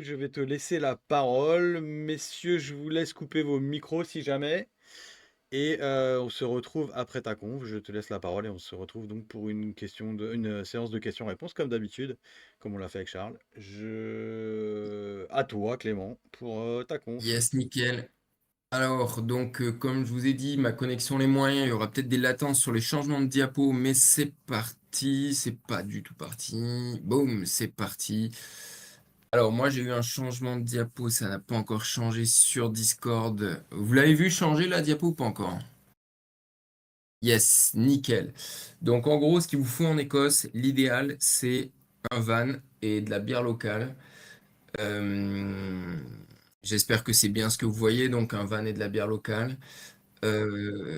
je vais te laisser la parole. Messieurs, je vous laisse couper vos micros si jamais. Et on se retrouve après ta conf. Je te laisse la parole et on se retrouve donc pour une séance de questions-réponses comme d'habitude, comme on l'a fait avec Charles. À toi, Clément, pour ta conf. Yes, nickel. Alors, donc, comme je vous ai dit, ma connexion les moyens, il y aura peut-être des latences sur les changements de diapo, mais c'est parti, c'est pas du tout parti. Boum, c'est parti. Alors, moi, j'ai eu un changement de diapo, ça n'a pas encore changé sur Discord. Vous l'avez vu changer la diapo ou pas encore? Yes, nickel. Donc, en gros, ce qu'il vous faut en Écosse, l'idéal, c'est un van et de la bière locale. Euh, J'espère que c'est bien ce que vous voyez, donc un van et de la bière locale. Je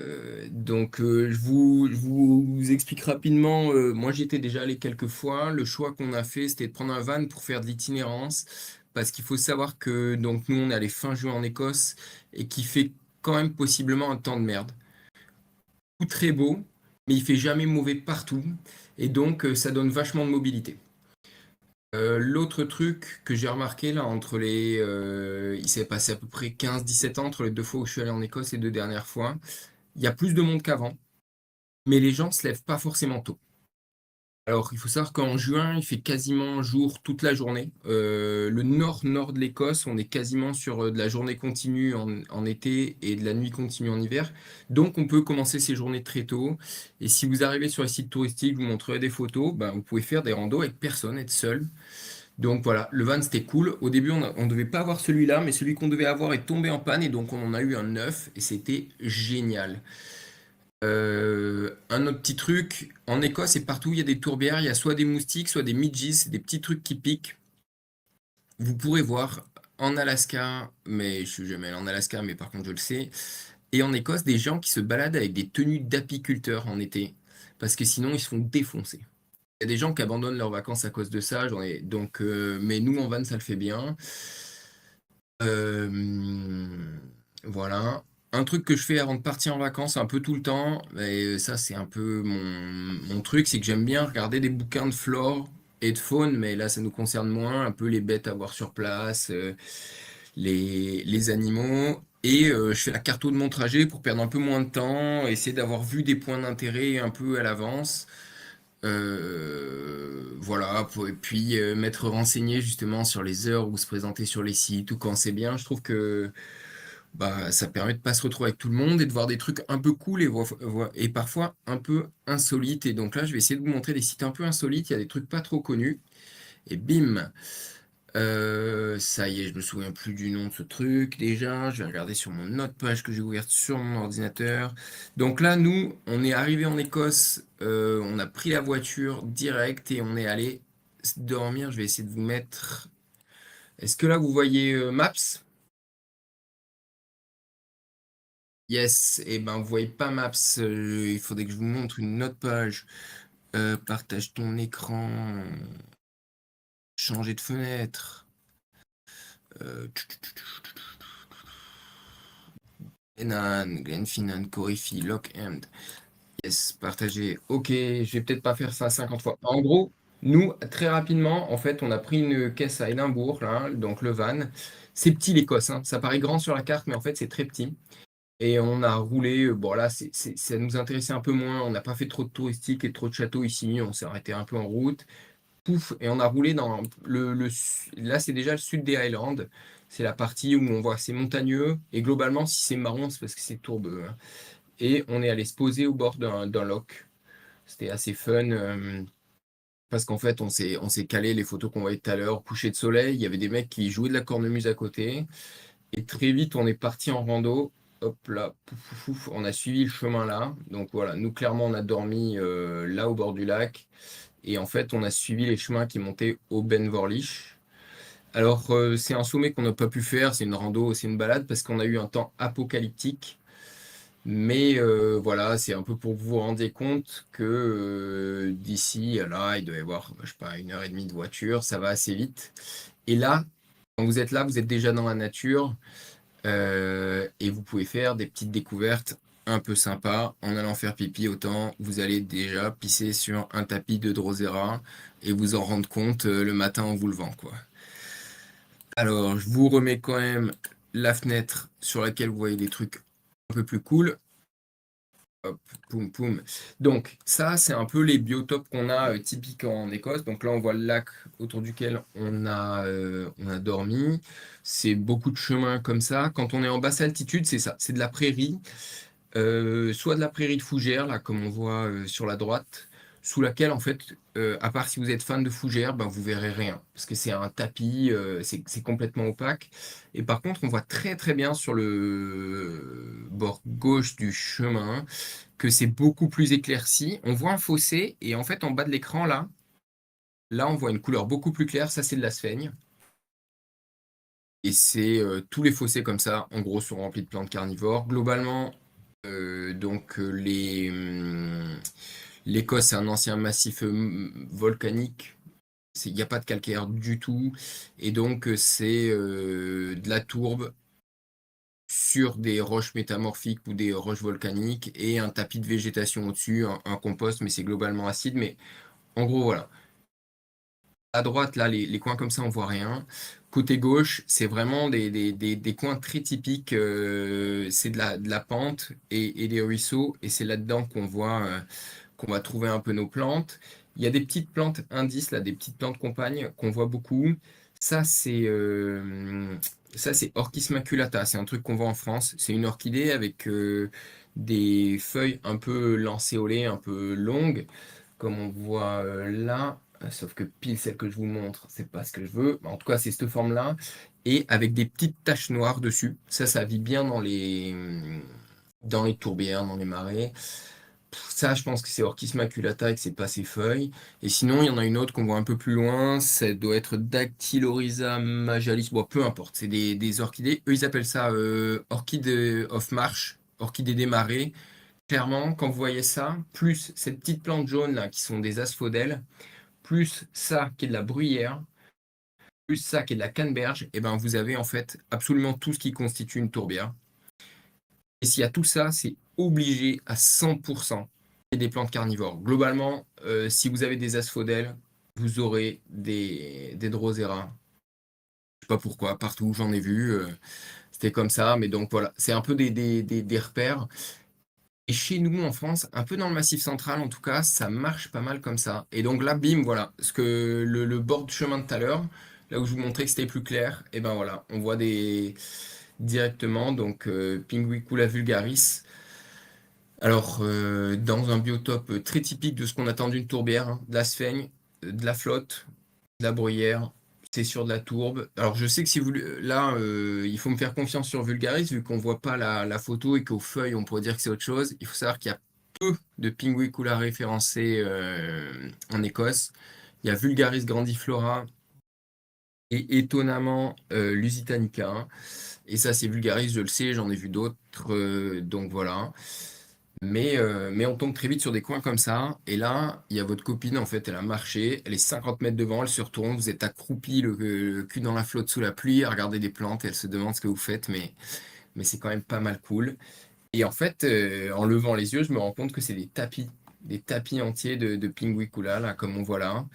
vous explique rapidement. Moi, j'y étais déjà allé quelques fois. Le choix qu'on a fait, c'était de prendre un van pour faire de l'itinérance, parce qu'il faut savoir que donc nous, on est allé fin juin en Écosse et qui fait quand même possiblement un temps de merde. Tout très beau, mais il fait jamais mauvais partout, et donc ça donne vachement de mobilité. L'autre truc que j'ai remarqué là, il s'est passé à peu près 15-17 ans entre les deux fois où je suis allé en Écosse et deux dernières fois. Il y a plus de monde qu'avant, mais les gens se lèvent pas forcément tôt. Alors, il faut savoir qu'en juin, il fait quasiment jour toute la journée. Le nord-nord de l'Écosse, on est quasiment sur de la journée continue en été et de la nuit continue en hiver. Donc, on peut commencer ses journées très tôt. Et si vous arrivez sur les sites touristiques, vous montrerez des photos, ben, vous pouvez faire des randos avec personne, être seul. Donc voilà, le van c'était cool. Au début, on devait pas avoir celui-là, mais celui qu'on devait avoir est tombé en panne et donc on en a eu un neuf et c'était génial. Un autre petit truc, en Écosse et partout, il y a des tourbières, il y a soit des moustiques, soit des midges, c'est des petits trucs qui piquent. Vous pourrez voir en Alaska, mais je suis jamais allé en Alaska, mais par contre je le sais, et en Écosse, des gens qui se baladent avec des tenues d'apiculteurs en été, parce que sinon ils se font défoncer. Il y a des gens qui abandonnent leurs vacances à cause de ça, mais nous en van ça le fait bien. Euh, voilà. Un truc que je fais avant de partir en vacances un peu tout le temps, et ça c'est un peu mon truc, c'est que j'aime bien regarder des bouquins de flore et de faune, mais là ça nous concerne moins, un peu les bêtes à voir sur place, les animaux. Et je fais la carto de mon trajet pour perdre un peu moins de temps, essayer d'avoir vu des points d'intérêt un peu à l'avance. Voilà, et puis m'être renseigné justement sur les heures où se présenter sur les sites ou quand c'est bien. Je trouve que bah, ça permet de pas se retrouver avec tout le monde et de voir des trucs un peu cool et parfois un peu insolites. Et donc là, je vais essayer de vous montrer des sites un peu insolites. Il y a des trucs pas trop connus. Et bim! Ça y est, je me souviens plus du nom de ce truc déjà. Je vais regarder sur mon autre page que j'ai ouverte sur mon ordinateur. Donc là, nous, on est arrivé en Écosse, on a pris la voiture direct et on est allé dormir. Je vais essayer de vous mettre. Est-ce que là, vous voyez Maps? Yes. Et ben, vous voyez pas Maps. Il faudrait que je vous montre une autre page. Partage ton écran. Changer de fenêtre. Enan, Glenfinnan, Coryphy, Lock End. Yes, partagé. Ok, je vais peut-être pas faire ça 50 fois. En gros, nous, très rapidement, en fait, on a pris une caisse à Édimbourg, là, donc le van. C'est petit l'Écosse, hein. Ça paraît grand sur la carte, mais en fait, c'est très petit. Et on a roulé, bon là, ça nous intéressait un peu moins. On n'a pas fait trop de touristique et trop de châteaux ici. On s'est arrêté un peu en route. Pouf, et on a roulé dans là, c'est déjà le sud des Highlands. C'est la partie où on voit que c'est montagneux. Et globalement, si c'est marron, c'est parce que c'est tourbeux, hein. Et on est allé se poser au bord d'un loch. C'était assez fun parce qu'en fait, on s'est calé les photos qu'on voyait tout à l'heure, coucher de soleil. Il y avait des mecs qui jouaient de la cornemuse à côté. Et très vite, on est parti en rando. Hop là, pouf, pouf, pouf, on a suivi le chemin là. Donc voilà, nous, clairement, on a dormi là au bord du lac. Et en fait, on a suivi les chemins qui montaient au Ben Vorlich. Alors, c'est un sommet qu'on n'a pas pu faire. C'est une rando, c'est une balade parce qu'on a eu un temps apocalyptique. Mais voilà, c'est un peu pour que vous vous rendiez compte que d'ici à là, il doit y avoir, je sais pas, 1 heure et demie de voiture, ça va assez vite. Et là, quand vous êtes là, vous êtes déjà dans la nature et vous pouvez faire des petites découvertes un peu sympas en allant faire pipi. Autant vous allez déjà pisser sur un tapis de Drosera et vous en rendre compte le matin en vous levant, quoi. Alors, je vous remets quand même la fenêtre sur laquelle vous voyez des trucs un peu plus cool. Hop, poum, poum. Donc, ça, c'est un peu les biotopes qu'on a typiques en Écosse. Donc là, on voit le lac autour duquel on a dormi. C'est beaucoup de chemins comme ça. Quand on est en basse altitude, c'est ça. C'est de la prairie. Soit de la prairie de fougères, là, comme on voit sur la droite, sous laquelle, en fait, à part si vous êtes fan de fougères, ben, vous verrez rien, parce que c'est un tapis, c'est complètement opaque. Et par contre, on voit très très bien sur le bord gauche du chemin que c'est beaucoup plus éclairci. On voit un fossé, et en fait, en bas de l'écran, là, on voit une couleur beaucoup plus claire, ça c'est de la sphaigne. Et c'est tous les fossés comme ça, en gros, sont remplis de plantes carnivores. Globalement, l'Écosse, c'est un ancien massif volcanique. Il n'y a pas de calcaire du tout. Et donc, c'est de la tourbe sur des roches métamorphiques ou des roches volcaniques et un tapis de végétation au-dessus, un compost, mais c'est globalement acide. Mais en gros, voilà. À droite, là, les coins comme ça, on voit rien. Côté gauche, c'est vraiment des coins très typiques. C'est de la pente et des ruisseaux. Et c'est là-dedans qu'on va trouver un peu nos plantes. Il y a des petites plantes indices, là, des petites plantes compagnes qu'on voit beaucoup. Ça, c'est ça, c'est Orchis maculata. C'est un truc qu'on voit en France. C'est une orchidée avec des feuilles un peu lancéolées, un peu longues, comme on voit là. Sauf que pile celle que je vous montre, c'est pas ce que je veux. En tout cas, c'est cette forme-là. Et avec des petites taches noires dessus. Ça vit bien dans les tourbières, dans les marais. Ça, je pense que c'est Orchis maculata et que c'est pas ses feuilles. Et sinon, il y en a une autre qu'on voit un peu plus loin. Ça doit être Dactylorhiza majalis. Bon, peu importe. C'est des orchidées. Eux, ils appellent ça Orchid of Marsh, orchidée des marais. Clairement, quand vous voyez ça, plus ces petites plantes jaunes là qui sont des asphodèles, plus ça qui est de la bruyère, plus ça qui est de la canneberge, et ben vous avez en fait absolument tout ce qui constitue une tourbière. Et s'il y a tout ça, c'est obligé à 100% des plantes carnivores. Globalement, si vous avez des asphodèles, vous aurez des Drosera. Je sais pas pourquoi, partout j'en ai vu, c'était comme ça, mais donc voilà, c'est un peu des repères. Et chez nous en France, un peu dans le Massif central en tout cas, ça marche pas mal comme ça. Et donc là, bim, voilà, ce que le bord de chemin de tout à l'heure, là où je vous montrais que c'était plus clair, et ben voilà, on voit directement, donc Pinguicula vulgaris. Alors, dans un biotope très typique de ce qu'on attend d'une tourbière, hein, de la sphaigne, de la flotte, de la bruyère, c'est sur de la tourbe. Alors, je sais que si vous, là, il faut me faire confiance sur Vulgaris, vu qu'on voit pas la photo et qu'aux feuilles, on pourrait dire que c'est autre chose. Il faut savoir qu'il y a peu de Pinguicula référencés en Écosse. Il y a Vulgaris grandiflora et étonnamment Lusitanica, hein. Et ça, c'est Vulgaris, je le sais, j'en ai vu d'autres. Donc voilà. Mais on tombe très vite sur des coins comme ça. Et là, il y a votre copine, en fait, elle a marché, elle est 50 mètres devant, elle se retourne, vous êtes accroupi, le cul dans la flotte sous la pluie, à regarder des plantes, et elle se demande ce que vous faites, mais c'est quand même pas mal cool. Et en fait, en levant les yeux, je me rends compte que c'est des tapis entiers de Pinguicula, là, comme on voit là.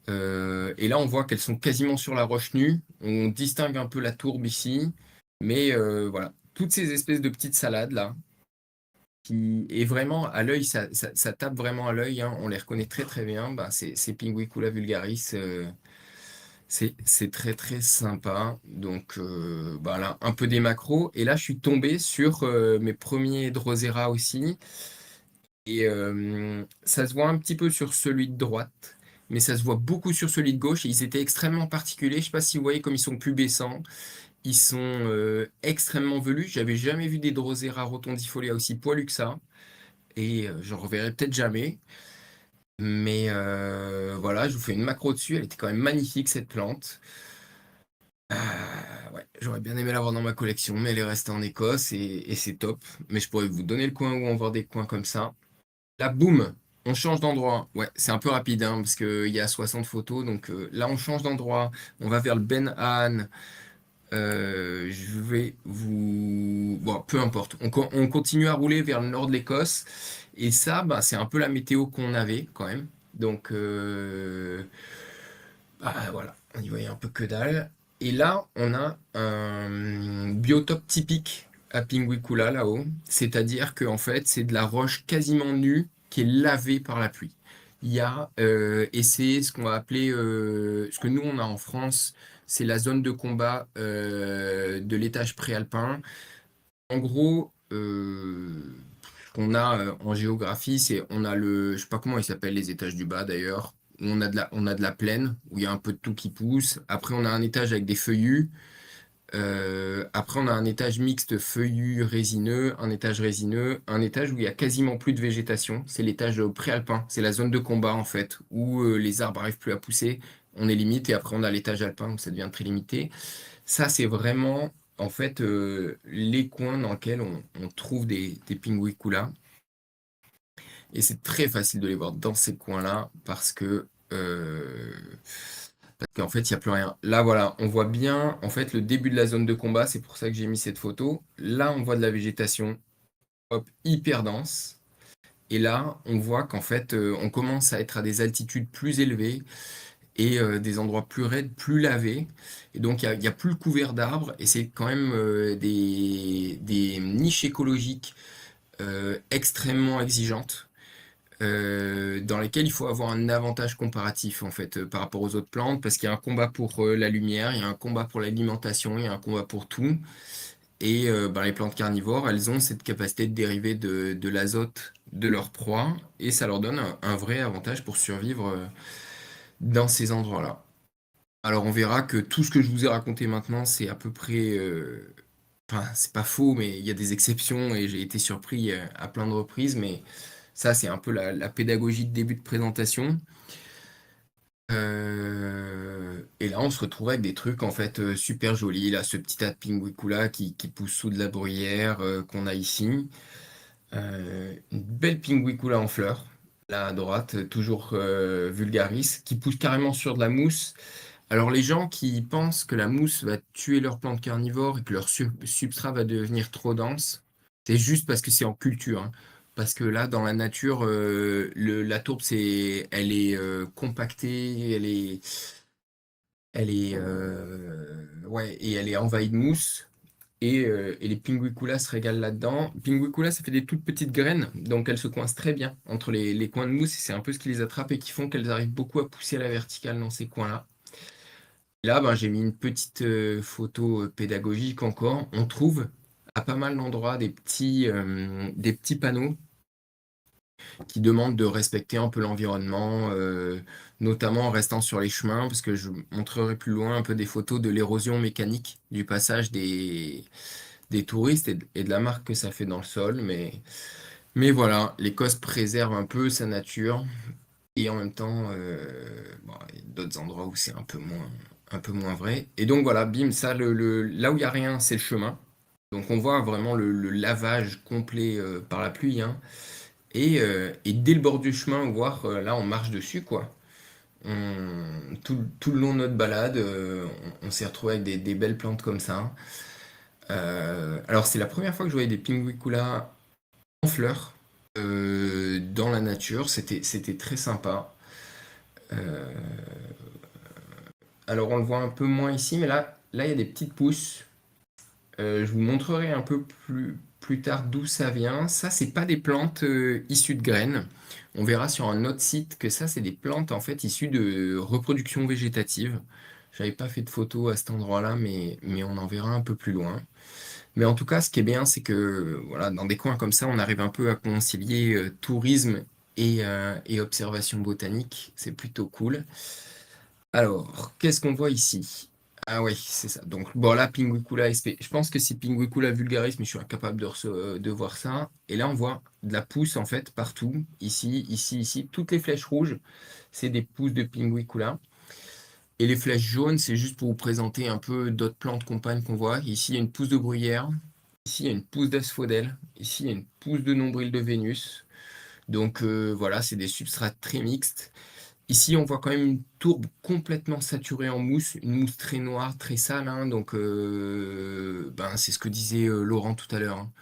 Et là, on voit qu'elles sont quasiment sur la roche nue. On distingue un peu la tourbe ici. Mais voilà, toutes ces espèces de petites salades, là qui est vraiment à l'œil, ça tape vraiment à l'œil, hein, on les reconnaît très très bien. Bah, c'est Pinguicula vulgaris, c'est très très sympa. Donc bah, là, un peu des macros. Et là, je suis tombé sur mes premiers Drosera aussi. Et ça se voit un petit peu sur celui de droite, mais ça se voit beaucoup sur celui de gauche. Et ils étaient extrêmement particuliers. Je ne sais pas si vous voyez comme ils sont pubescents. Ils sont extrêmement velus. J'avais jamais vu des Drosera rotondifolia aussi poilus que ça. Et j'en reverrai peut-être jamais. Mais voilà, je vous fais une macro dessus. Elle était quand même magnifique cette plante. Ouais, j'aurais bien aimé l'avoir dans ma collection, mais elle est restée en Écosse et c'est top. Mais je pourrais vous donner le coin où on voit des coins comme ça. Là, boum, on change d'endroit. Ouais, c'est un peu rapide hein, parce qu'il y a 60 photos. Donc là, on change d'endroit. On va vers le Ben Han. Je vais vous... Bon, peu importe. On continue à rouler vers le nord de l'Écosse. Et ça, bah, c'est un peu la météo qu'on avait quand même. Donc, bah, voilà, on y voyait un peu que dalle. Et là, on a un biotope typique à Pinguicula là-haut, c'est-à-dire que en fait, c'est de la roche quasiment nue qui est lavée par la pluie. Il y a, et c'est ce qu'on va appeler, ce que nous on a en France, c'est la zone de combat de l'étage préalpin. En gros, ce qu'on a en géographie, c'est on a je sais pas comment ils s'appellent les étages du bas d'ailleurs, où on a de la plaine, où il y a un peu de tout qui pousse. Après, on a un étage avec des feuillus. Après, on a un étage mixte feuillu résineux, un étage résineux, un étage où il y a quasiment plus de végétation. C'est l'étage préalpin. C'est la zone de combat en fait, où les arbres arrivent plus à pousser. On est limite et après on a l'étage alpin où ça devient très limité. Ça, c'est vraiment en fait les coins dans lesquels on trouve des pinguicula. Et c'est très facile de les voir dans ces coins-là parce qu'en fait, il n'y a plus rien. Là, voilà, on voit bien en fait le début de la zone de combat. C'est pour ça que j'ai mis cette photo. Là, on voit de la végétation hop, hyper dense. Et là, on voit qu'en fait, on commence à être à des altitudes plus élevées et des endroits plus raides, plus lavés. Et donc, il y a plus le couvert d'arbres. Et c'est quand même des niches écologiques extrêmement exigeantes dans lesquelles il faut avoir un avantage comparatif en fait par rapport aux autres plantes parce qu'il y a un combat pour la lumière, il y a un combat pour l'alimentation, il y a un combat pour tout. Et ben, les plantes carnivores, elles ont cette capacité de dériver de l'azote de leur proie et ça leur donne un vrai avantage pour survivre dans ces endroits-là. Alors on verra que tout ce que je vous ai raconté maintenant, c'est à peu près enfin, c'est pas faux, mais il y a des exceptions et j'ai été surpris à plein de reprises. Mais ça, c'est un peu la pédagogie de début de présentation. Et là, on se retrouve avec des trucs en fait super jolis. Là, ce petit tas de pinguicula qui pousse sous de la bruyère qu'on a ici. Une belle pinguicula en fleurs. Là à droite, toujours vulgaris, qui pousse carrément sur de la mousse. Alors les gens qui pensent que la mousse va tuer leurs plantes carnivores et que leur substrat va devenir trop dense, c'est juste parce que c'est en culture, hein. Parce que là, dans la nature, la tourbe, elle est compactée, ouais, et elle est envahie de mousse. Et les pinguiculas se régalent là-dedans. Pinguicula, ça fait des toutes petites graines, donc elles se coincent très bien entre les coins de mousse. Et c'est un peu ce qui les attrape et qui font qu'elles arrivent beaucoup à pousser à la verticale dans ces coins-là. Là, ben, j'ai mis une petite photo pédagogique encore. On trouve à pas mal d'endroits des petits panneaux qui demandent de respecter un peu l'environnement, notamment en restant sur les chemins, parce que je montrerai plus loin un peu des photos de l'érosion mécanique du passage des touristes et de la marque que ça fait dans le sol. Mais voilà, l'Écosse préserve un peu sa nature. Et en même temps, bon, il y a d'autres endroits où c'est un peu moins vrai. Et donc voilà, bim, ça, là où il n'y a rien, c'est le chemin. Donc on voit vraiment le lavage complet par la pluie, hein. Et dès le bord du chemin, voire là, on marche dessus, quoi. Tout le long de notre balade, on s'est retrouvé avec des belles plantes comme ça. Alors c'est la première fois que je voyais des pinguicula en fleurs dans la nature. C'était très sympa. Euh, Alors on le voit un peu moins ici, mais là il y a des petites pousses. Je vous montrerai un peu plus tard d'où ça vient. Ça, c'est pas des plantes issues de graines. On verra sur un autre site que ça, c'est des plantes en fait issues de reproduction végétative. J'avais pas fait de photo à cet endroit-là, mais on en verra un peu plus loin. Mais en tout cas, ce qui est bien, c'est que voilà, dans des coins comme ça, on arrive un peu à concilier tourisme et observation botanique. C'est plutôt cool. Alors, qu'est-ce qu'on voit ici? Ah oui, c'est ça. Donc, bon, là, Pinguicula SP. Je pense que c'est Pinguicula vulgaris, mais je suis incapable de voir ça. Et là, on voit de la pousse, en fait, partout. Ici, ici, ici. Toutes les flèches rouges, c'est des pousses de Pinguicula. Et les flèches jaunes, c'est juste pour vous présenter un peu d'autres plantes compagnes qu'on voit. Ici, il y a une pousse de bruyère. Ici, il y a une pousse d'asphodèle. Ici, il y a une pousse de nombril de Vénus. Donc, voilà, c'est des substrats très mixtes. Ici, on voit quand même une tourbe complètement saturée en mousse, une mousse très noire, très sale, hein. Donc, ben, c'est ce que disait Laurent tout à l'heure, hein.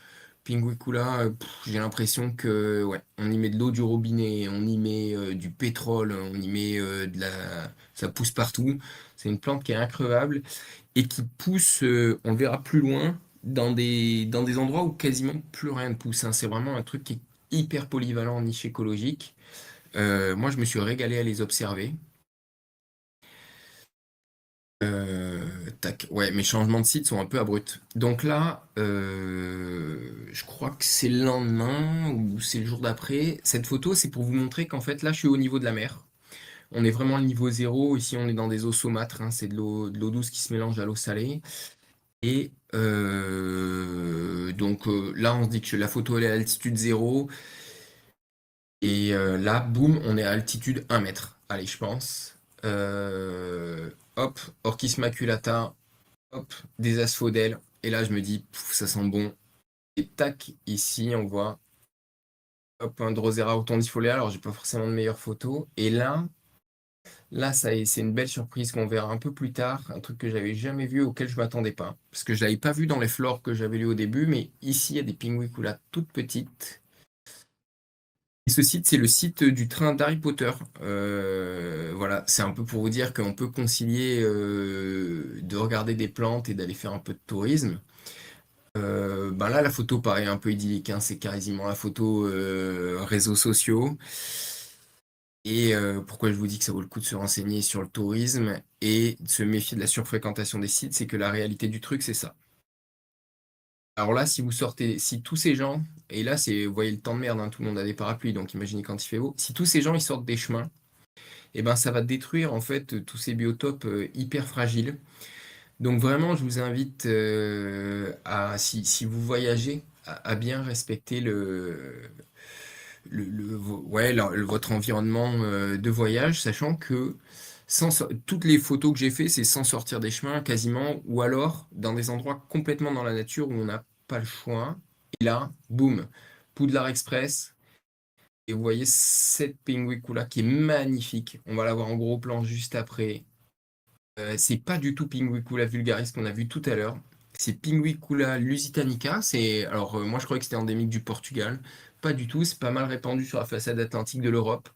Pinguicula, j'ai l'impression que ouais, on y met de l'eau du robinet, on y met du pétrole, on y met ça pousse partout. C'est une plante qui est increvable et qui pousse, on le verra plus loin, dans des endroits où quasiment plus rien ne pousse, hein. C'est vraiment un truc qui est hyper polyvalent en niche écologique. Moi, je me suis régalé à les observer. Tac. Ouais, mes changements de site sont un peu abrupts. Donc là, je crois que c'est le lendemain ou c'est le jour d'après. Cette photo, c'est pour vous montrer qu'en fait, là, je suis au niveau de la mer. On est vraiment au niveau zéro. Ici, on est dans des eaux saumâtres, hein. C'est de l'eau douce qui se mélange à l'eau salée. Et donc là, on se dit que la photo elle est à altitude zéro. Et là, boum, on est à altitude 1 mètre. Allez, je pense. Hop, Orchis maculata. Hop, des asphodèles. Et là, je me dis, pouf, ça sent bon. Et tac, ici, on voit, hop, un Drosera rotundifolia. Alors, j'ai pas forcément de meilleures photos. Et là, c'est une belle surprise qu'on verra un peu plus tard. Un truc que j'avais jamais vu, auquel je m'attendais pas. Parce que je l'avais pas vu dans les flores que j'avais lues au début. Mais ici, il y a des pinguiculas toutes petites. Et ce site, c'est le site du train d'Harry Potter. Voilà, c'est un peu pour vous dire qu'on peut concilier de regarder des plantes et d'aller faire un peu de tourisme. Ben là, la photo paraît un peu idyllique, hein. C'est quasiment la photo réseaux sociaux. Et pourquoi je vous dis que ça vaut le coup de se renseigner sur le tourisme et de se méfier de la surfréquentation des sites, c'est que la réalité du truc, c'est ça. Alors là, si vous sortez, si tous ces gens, et là, vous voyez le temps de merde, hein, tout le monde a des parapluies, donc imaginez quand il fait beau, si tous ces gens ils sortent des chemins, et ben ça va détruire en fait tous ces biotopes hyper fragiles. Donc vraiment, je vous invite si vous voyagez, à bien respecter votre environnement de voyage, sachant que toutes les photos que j'ai fait, c'est sans sortir des chemins quasiment, ou alors dans des endroits complètement dans la nature où on n'a pas le choix. Et là, boum, Poudlard Express. Et vous voyez cette Pinguicula qui est magnifique. On va la voir en gros plan juste après. C'est pas du tout Pinguicula vulgaris qu'on a vu tout à l'heure. C'est Pinguicula lusitanica. Alors moi je croyais que c'était endémique du Portugal. Pas du tout. C'est pas mal répandu sur la façade atlantique de l'Europe.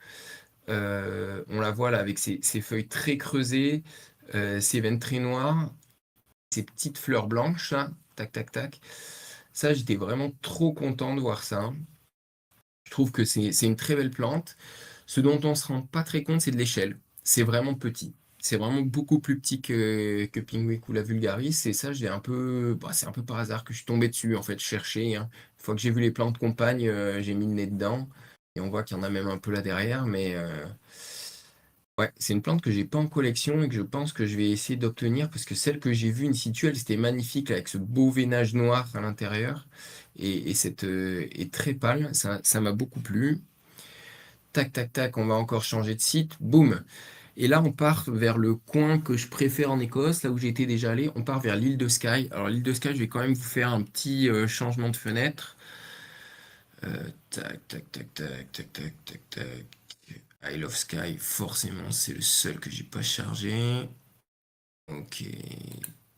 On la voit là avec ses feuilles très creusées, ses veines très noires, ses petites fleurs blanches là. Tac tac tac. Ça j'étais vraiment trop content de voir ça. Je trouve que c'est une très belle plante. Ce dont on ne se rend pas très compte, c'est de l'échelle. C'est vraiment petit. C'est vraiment beaucoup plus petit que Pinguicula vulgaris. Et ça, c'est un peu par hasard que je suis tombé dessus. En fait, je cherchais, hein. Une fois que j'ai vu les plantes compagnes, j'ai mis le nez dedans. Et on voit qu'il y en a même un peu là derrière. Mais ouais, c'est une plante que j'ai pas en collection et que je pense que je vais essayer d'obtenir parce que celle que j'ai vue in situ, elle, c'était magnifique avec ce beau veinage noir à l'intérieur et très pâle. Ça m'a beaucoup plu. Tac, tac, tac, on va encore changer de site. Boum. Et là, on part vers le coin que je préfère en Écosse, là où j'étais déjà allé. On part vers l'île de Skye. Alors, l'île de Skye, je vais quand même vous faire un petit changement de fenêtre. Tac, tac, tac, tac, tac, tac, tac, tac. I love Skye, forcément, c'est le seul que j'ai pas chargé. Ok,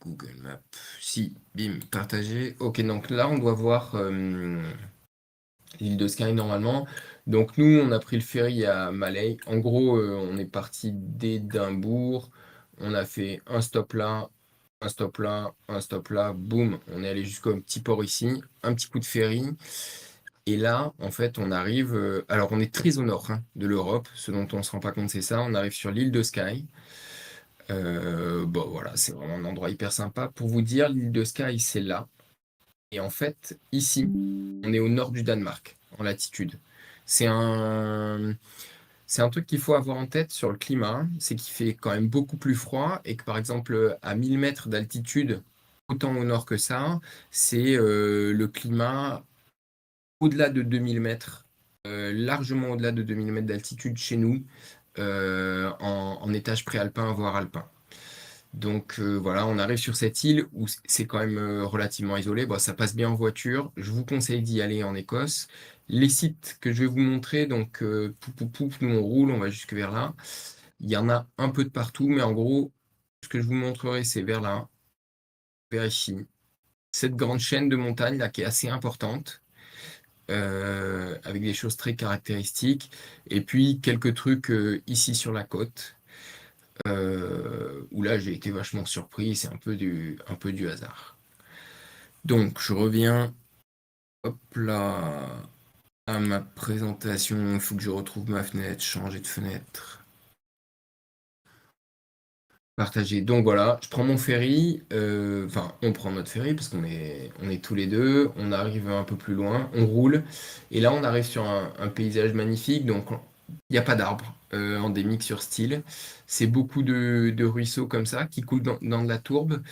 Google Maps. Si, bim, partagé. Ok, donc là, on doit voir l'île de Skye normalement. Donc nous, on a pris le ferry à Malay. En gros, on est parti d'Édimbourg. On a fait un stop là, un stop là, un stop là. Boum, on est allé jusqu'au petit port ici. Un petit coup de ferry. Et là, en fait, on arrive. Alors, on est très au nord, hein, de l'Europe. Ce dont on ne se rend pas compte, c'est ça. On arrive sur l'île de Skye. Bon, voilà, c'est vraiment un endroit hyper sympa. Pour vous dire, l'île de Skye, c'est là. Et en fait, ici, on est au nord du Danemark, en latitude. C'est un, c'est un truc qu'il faut avoir en tête sur le climat, c'est qu'il fait quand même beaucoup plus froid et que par exemple, à 1000 mètres d'altitude, autant au nord que ça, c'est le climat au-delà de 2000 mètres, largement au-delà de 2000 mètres d'altitude chez nous, en étage préalpin, voire alpin. Donc voilà, on arrive sur cette île où c'est quand même relativement isolé. Bon, ça passe bien en voiture. Je vous conseille d'y aller en Écosse. Les sites que je vais vous montrer, donc nous on roule, on va jusque vers là. Il y en a un peu de partout, mais en gros, ce que je vous montrerai, c'est vers là, vers ici. Cette grande chaîne de montagnes là qui est assez importante. avec des choses très caractéristiques. Et puis quelques trucs ici sur la côte, où là j'ai été vachement surpris, c'est un peu du hasard. Donc je reviens, hop là, à ma présentation. Il faut que je retrouve ma fenêtre, changer de fenêtre. Partager. Donc voilà, je prends mon ferry, enfin on prend notre ferry parce on est tous les deux, on arrive un peu plus loin, on roule, et là on arrive sur un paysage magnifique, donc il n'y a pas d'arbres endémiques sur cette île, c'est beaucoup de ruisseaux comme ça qui coulent dans de la tourbe.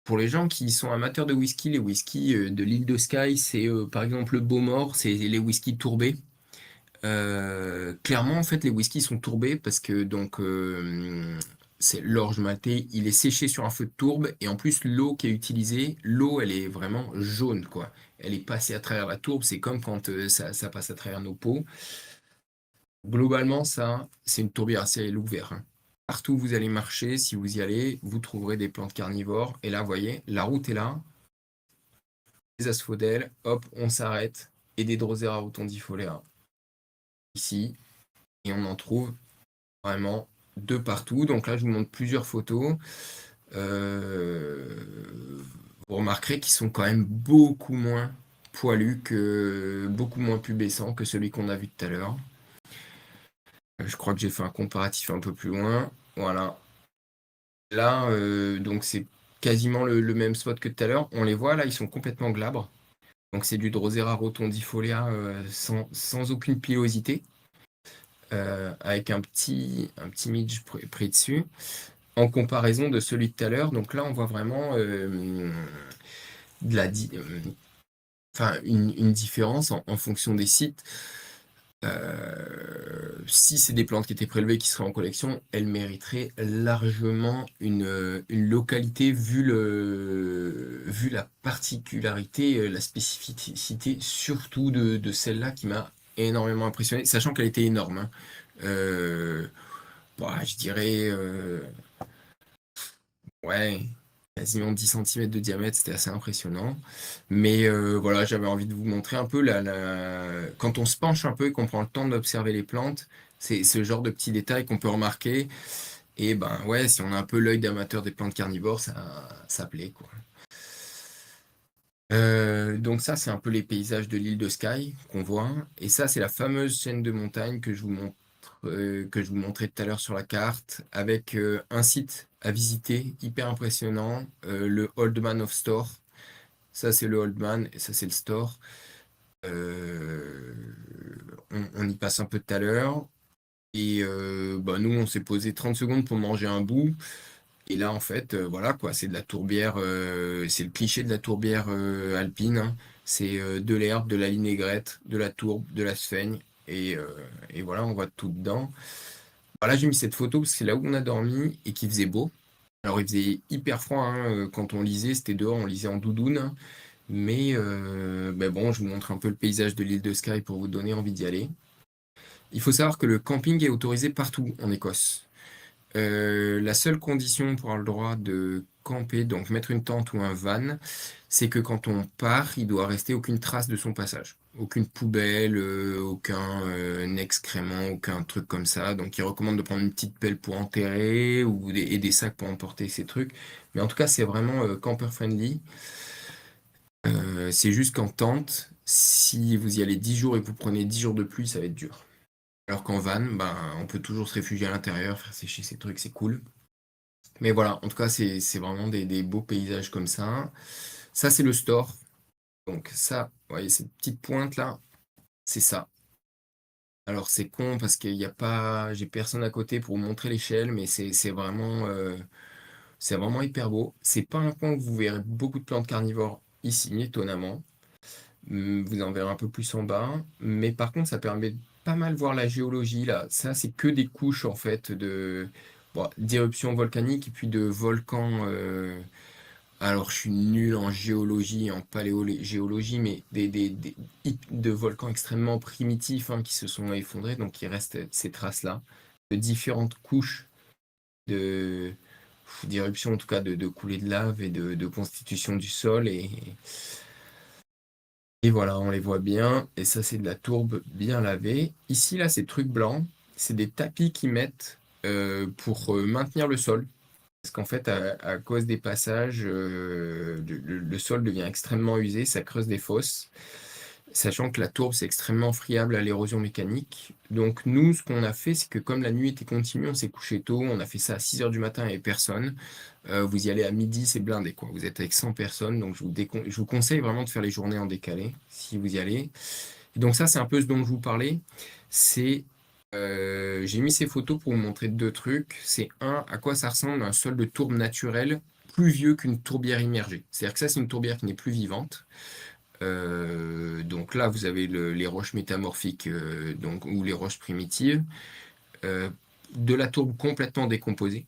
Pour les gens qui sont amateurs de whisky, les whiskies de l'île de Skye, c'est par exemple le Beaumort, c'est les whiskies tourbés. Clairement, en fait, les whiskies sont tourbés parce que donc c'est l'orge maltais, il est séché sur un feu de tourbe et en plus l'eau qui est utilisée, l'eau elle est vraiment jaune quoi. Elle est passée à travers la tourbe, c'est comme quand ça passe à travers nos peaux. Globalement, ça, c'est une tourbière à ciel ouvert, hein. Partout où vous allez marcher, si vous y allez, vous trouverez des plantes carnivores. Et là, vous voyez, la route est là, des asphodèles, hop, on s'arrête et des Drosera rotundifoliae ici et on en trouve vraiment de partout. Donc là, je vous montre plusieurs photos. Vous remarquerez qu'ils sont quand même beaucoup moins poilus beaucoup moins pubescents que celui qu'on a vu tout à l'heure. Je crois que j'ai fait un comparatif un peu plus loin. Voilà. Là, donc c'est quasiment le même spot que tout à l'heure. On les voit là, ils sont complètement glabres. Donc c'est du Drosera rotundifolia sans aucune pilosité, avec un petit midge pris dessus. En comparaison de celui de tout à l'heure. Donc là, on voit vraiment de la enfin, une différence en fonction des sites. Si c'est des plantes qui étaient prélevées qui seraient en collection, elles mériteraient largement une localité vu la particularité, la spécificité, surtout de celle-là qui m'a énormément impressionné, sachant qu'elle était énorme, hein. Euh, je dirais ouais, quasiment 10 centimètres de diamètre, c'était assez impressionnant. Mais voilà, j'avais envie de vous montrer un peu quand on se penche un peu et qu'on prend le temps d'observer les plantes, c'est ce genre de petits détails qu'on peut remarquer. Et ben ouais, si on a un peu l'œil d'amateur des plantes carnivores, ça plaît, quoi. Donc ça, c'est un peu les paysages de l'île de Skye qu'on voit. Et ça, c'est la fameuse chaîne de montagnes que je vous montrais tout à l'heure sur la carte, avec un site à visiter hyper impressionnant, le Old Man of Store. Ça, c'est le Old Man et ça, c'est le Store. Euh, on y passe un peu tout à l'heure. Et bah, nous, on s'est posé 30 secondes pour manger un bout. Et là, en fait, voilà quoi, c'est de la tourbière, c'est le cliché de la tourbière alpine, hein. C'est de l'herbe, de la vinaigrette, de la tourbe, de la sphaigne, et voilà, on voit tout dedans. Voilà, j'ai mis cette photo parce que c'est là où on a dormi et qu'il faisait beau. Alors, il faisait hyper froid, hein, quand on lisait, c'était dehors, on lisait en doudoune, hein. Mais ben bon, je vous montre un peu le paysage de l'île de Skye pour vous donner envie d'y aller. Il faut savoir que le camping est autorisé partout en Écosse. La seule condition pour avoir le droit de camper, donc mettre une tente ou un van, c'est que quand on part, il doit rester aucune trace de son passage. Aucune poubelle, aucun excrément, aucun truc comme ça. Donc il recommande de prendre une petite pelle pour enterrer et des sacs pour emporter ces trucs. Mais en tout cas, c'est vraiment camper friendly. C'est juste qu'en tente, si vous y allez 10 jours et que vous prenez 10 jours de pluie, ça va être dur. Alors qu'en van, ben, on peut toujours se réfugier à l'intérieur, faire sécher ces trucs, c'est cool. Mais voilà, en tout cas, c'est vraiment des beaux paysages comme ça. Ça, c'est le store. Donc ça, vous voyez, cette petite pointe là, c'est ça. Alors c'est con parce qu'il n'y a pas, j'ai personne à côté pour vous montrer l'échelle, mais c'est vraiment hyper beau. C'est pas un coin où vous verrez beaucoup de plantes carnivores ici, étonnamment. Vous en verrez un peu plus en bas. Mais par contre, ça permet de pas mal voir la géologie là. Ça, c'est que des couches en fait d'éruptions volcaniques et puis de volcans. Alors, je suis nul en géologie, en paléogéologie, mais de volcans extrêmement primitifs, hein, qui se sont effondrés. Donc, il reste ces traces-là de différentes couches de d'éruptions, en tout cas de coulées de lave et de constitution du sol. Et voilà, on les voit bien. Et ça, c'est de la tourbe bien lavée. Ici, là, ces trucs blancs, c'est des tapis qu'ils mettent pour maintenir le sol. Parce qu'en fait, à cause des passages, le sol devient extrêmement usé, ça creuse des fosses. Sachant que la tourbe, c'est extrêmement friable à l'érosion mécanique. Donc nous, ce qu'on a fait, c'est que comme la nuit était continue, on s'est couché tôt, on a fait ça à 6 heures du matin et personne. Vous y allez à midi, c'est blindé, quoi. Vous êtes avec 100 personnes, donc je vous conseille vraiment de faire les journées en décalé, si vous y allez. Et donc ça, c'est un peu ce dont je vous parlais. C'est, j'ai mis ces photos pour vous montrer deux trucs. C'est un, à quoi ça ressemble un sol de tourbe naturelle plus vieux qu'une tourbière immergée. C'est-à-dire que ça, c'est une tourbière qui n'est plus vivante. Donc là, vous avez les roches métamorphiques donc, ou les roches primitives, euh, de la tourbe complètement décomposée.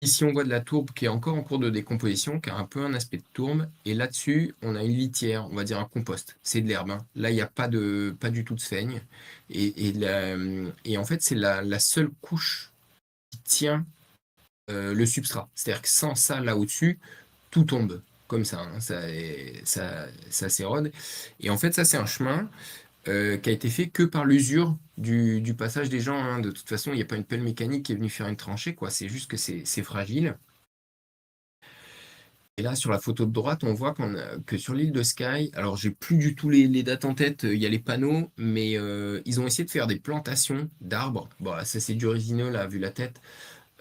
Ici, on voit de la tourbe qui est encore en cours de décomposition, qui a un peu un aspect de tourbe. Et là-dessus, on a une litière, on va dire un compost. C'est de l'herbe, hein. Là, il n'y a pas du tout de seigne. Et en fait, c'est la seule couche qui tient le substrat. C'est-à-dire que sans ça, là au-dessus, tout tombe comme ça, hein. Ça s'érode. Et en fait, ça, c'est un chemin qui a été fait que par l'usure du passage des gens, hein. De toute façon, il n'y a pas une pelle mécanique qui est venue faire une tranchée, quoi. C'est juste que c'est fragile. Et là, sur la photo de droite, on voit que sur l'île de Skye, alors j'ai plus du tout les dates en tête, il y a les panneaux, mais ils ont essayé de faire des plantations d'arbres. Bon, ça c'est du résineux, là, vu la tête,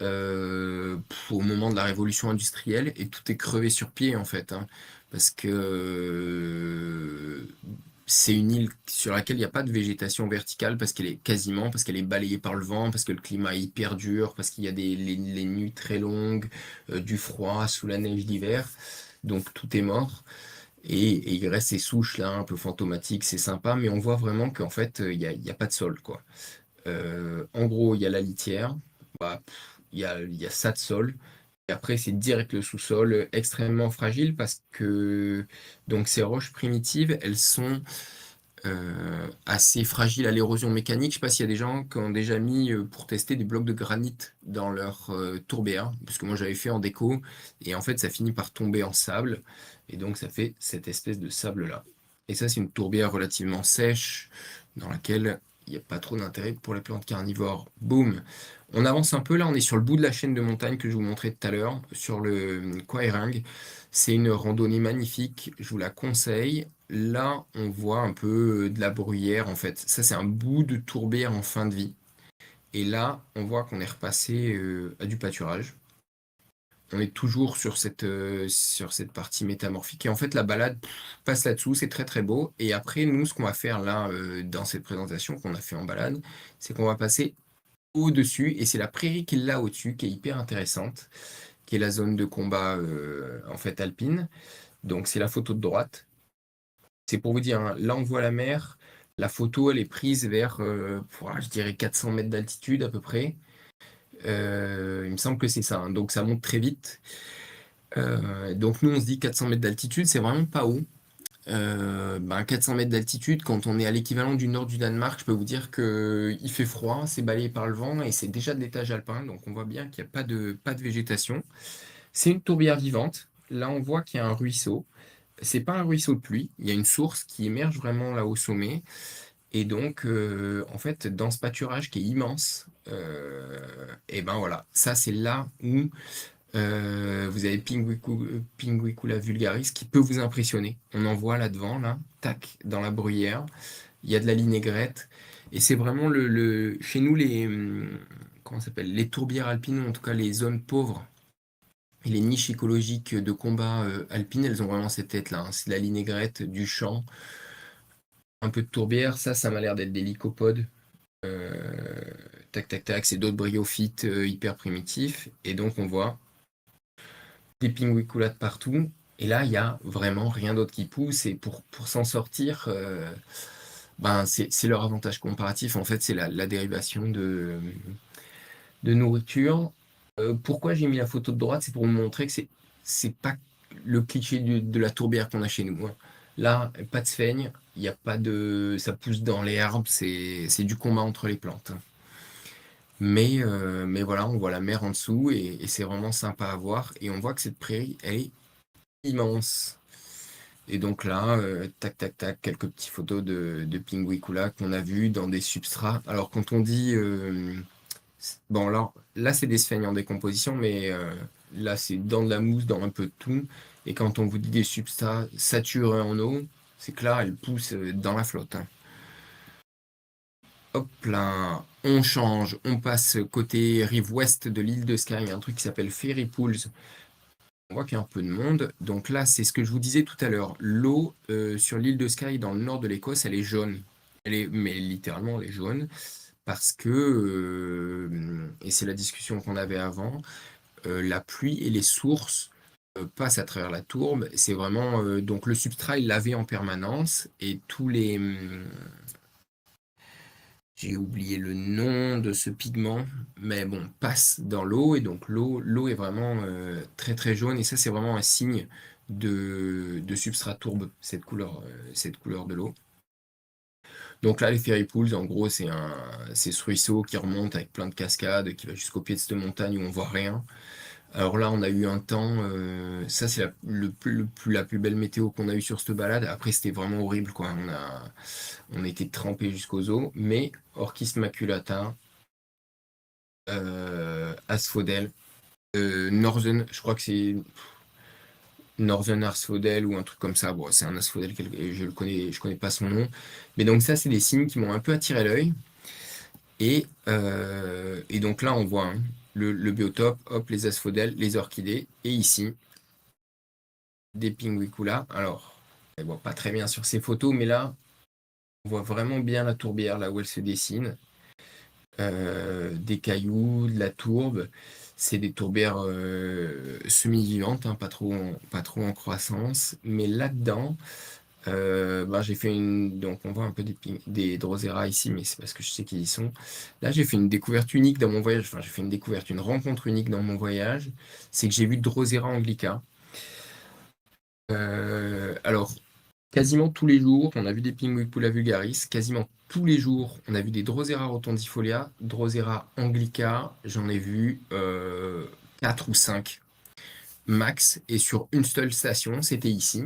au moment de la révolution industrielle, et tout est crevé sur pied, en fait, hein, parce que c'est une île sur laquelle il n'y a pas de végétation verticale, parce qu'elle est balayée par le vent, parce que le climat est hyper dur, parce qu'il y a les nuits très longues, du froid sous la neige d'hiver, donc tout est mort. Et il reste ces souches là un peu fantomatiques, c'est sympa, mais on voit vraiment qu'en fait, il y a pas de sol, quoi. En gros, il y a la litière, bah, il y a ça de sol. Et après, c'est direct le sous-sol, extrêmement fragile parce que donc ces roches primitives, elles sont assez fragiles à l'érosion mécanique. Je sais pas s'il y a des gens qui ont déjà mis pour tester des blocs de granit dans leur tourbière, parce que moi j'avais fait en déco, et en fait ça finit par tomber en sable, et donc ça fait cette espèce de sable-là. Et ça, c'est une tourbière relativement sèche, dans laquelle il n'y a pas trop d'intérêt pour les plantes carnivores. Boum! On avance un peu, là on est sur le bout de la chaîne de montagne que je vous montrais tout à l'heure, sur le Quairang. C'est une randonnée magnifique, je vous la conseille. Là, on voit un peu de la bruyère en fait. Ça, c'est un bout de tourbière en fin de vie. Et là, on voit qu'on est repassé à du pâturage. On est toujours sur cette partie métamorphique. Et en fait, la balade passe là-dessous, c'est très très beau. Et après, nous, ce qu'on va faire là, dans cette présentation qu'on a fait en balade, c'est qu'on va passer au-dessus. Et c'est la prairie qui est là au-dessus, qui est hyper intéressante, qui est la zone de combat en fait alpine. Donc, c'est la photo de droite. C'est pour vous dire, hein, là on voit la mer, la photo elle est prise vers, je dirais 400 mètres d'altitude à peu près. Il me semble que c'est ça, hein. Donc ça monte très vite. Donc nous on se dit 400 mètres d'altitude, c'est vraiment pas haut. 400 mètres d'altitude, quand on est à l'équivalent du nord du Danemark, je peux vous dire que il fait froid, c'est balayé par le vent et c'est déjà de l'étage alpin, donc on voit bien qu'il n'y a pas de végétation. C'est une tourbière vivante. Là on voit qu'il y a un ruisseau. C'est pas un ruisseau de pluie, il y a une source qui émerge vraiment là au sommet. Et donc, en fait, dans ce pâturage qui est immense, et ben voilà, ça c'est là où vous avez Pinguicula vulgaris qui peut vous impressionner. On en voit là devant, là, tac, dans la bruyère. Il y a de la linaigrette. Et c'est vraiment chez nous, comment ça s'appelle, les tourbières alpines, ou en tout cas les zones pauvres. Et les niches écologiques de combat alpines, elles ont vraiment cette tête-là, hein. C'est de la linaigrette, du champ, un peu de tourbière. Ça m'a l'air d'être des lycopodes. Euh, tac, tac, tac, c'est d'autres bryophytes hyper primitifs. Et donc, on voit des pinguiculates partout. Et là, il y a vraiment rien d'autre qui pousse. Et pour s'en sortir, c'est leur avantage comparatif. En fait, c'est la dérivation de nourriture. Pourquoi j'ai mis la photo de droite? C'est pour vous montrer que c'est pas le cliché de la tourbière qu'on a chez nous, hein. Là, pas de sphaigne, il y a pas de, ça pousse dans les herbes, c'est du combat entre les plantes. Mais voilà, on voit la mer en dessous et c'est vraiment sympa à voir. Et on voit que cette prairie, elle est immense. Et donc là, tac, tac, tac, quelques petites photos de Pinguicula qu'on a vues dans des substrats. Alors quand on dit... bon, là c'est des sphènes en décomposition, mais là c'est dans de la mousse, dans un peu de tout. Et quand on vous dit des substrats saturés en eau, c'est que là, elles poussent dans la flotte, hein. Hop là, on change, on passe côté rive ouest de l'île de Skye, il y a un truc qui s'appelle Ferry Pools. On voit qu'il y a un peu de monde. Donc là, c'est ce que je vous disais tout à l'heure. L'eau sur l'île de Skye, dans le nord de l'Écosse, elle est jaune. Mais littéralement, elle est jaune. Parce que, et c'est la discussion qu'on avait avant, la pluie et les sources passent à travers la tourbe. C'est vraiment, donc le substrat est lavé en permanence et tous les, j'ai oublié le nom de ce pigment, mais bon, passe dans l'eau et donc l'eau est vraiment très très jaune et ça c'est vraiment un signe de substrat tourbe, cette couleur de l'eau. Donc là, les Ferry Pools, en gros, c'est ce ruisseau qui remonte avec plein de cascades, qui va jusqu'au pied de cette montagne où on voit rien. Alors là, on a eu un temps, ça c'est la plus belle météo qu'on a eue sur cette balade. Après, c'était vraiment horrible, quoi. On était trempés jusqu'aux os, mais Orchis maculata, Asphodèle, Northern, je crois que c'est Northern Asphodèle ou un truc comme ça. Bon, c'est un asphodèle, je connais pas son nom. Mais donc ça, c'est des signes qui m'ont un peu attiré l'œil. Et donc là, on voit hein, le biotope, hop, les asphodèles, les orchidées, et ici, des pinguicula. Alors, on ne voit pas très bien sur ces photos, mais là, on voit vraiment bien la tourbière, là où elle se dessine. Des cailloux, de la tourbe. C'est des tourbières semi-vivantes, hein, pas trop en croissance. Mais là-dedans, ben, j'ai fait une. Donc, on voit un peu des Drosera ici, mais c'est parce que je sais qu'ils y sont. Là, j'ai fait une découverte unique dans mon voyage. Enfin, j'ai fait une découverte, une rencontre unique dans mon voyage. C'est que j'ai vu Drosera anglica. Alors, quasiment tous les jours, on a vu des Pinguicula vulgaris. Quasiment tous les jours, on a vu des Drosera rotondifolia. Drosera anglica, j'en ai vu 4 ou 5 max. Et sur une seule station, c'était ici.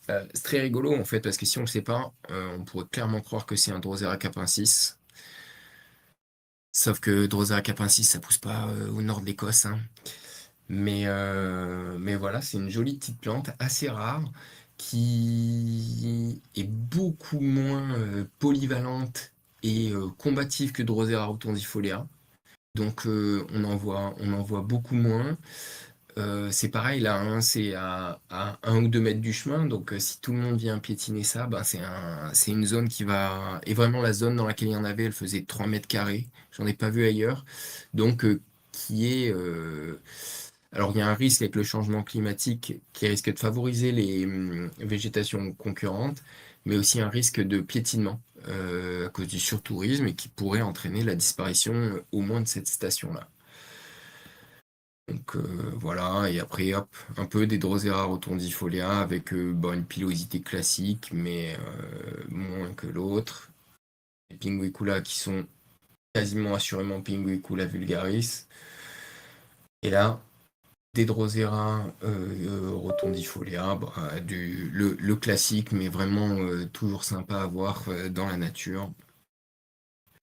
C'est très rigolo en fait, parce que si on ne le sait pas, on pourrait clairement croire que c'est un Drosera capensis. Sauf que Drosera capensis, ça pousse pas au nord de l'Écosse, hein. Mais voilà, c'est une jolie petite plante assez rare qui est beaucoup moins polyvalente et combative que Drosera rotundifolia. Donc on en voit beaucoup moins. C'est pareil là, hein, c'est à 1 ou 2 mètres du chemin. Donc si tout le monde vient piétiner ça, ben, c'est une zone qui va. Et vraiment la zone dans laquelle il y en avait, elle faisait 3 mètres carrés. J'en ai pas vu ailleurs. Donc qui est. Alors il y a un risque avec le changement climatique qui risque de favoriser les végétations concurrentes, mais aussi un risque de piétinement à cause du surtourisme et qui pourrait entraîner la disparition au moins de cette station-là. Donc voilà, et après hop, un peu des Drosera rotundifolia avec bon, une pilosité classique, mais moins que l'autre. Les Pinguicula qui sont quasiment assurément Pinguicula vulgaris. Et là, des Drosera rotundifolia, bah, le classique, mais vraiment toujours sympa à voir dans la nature.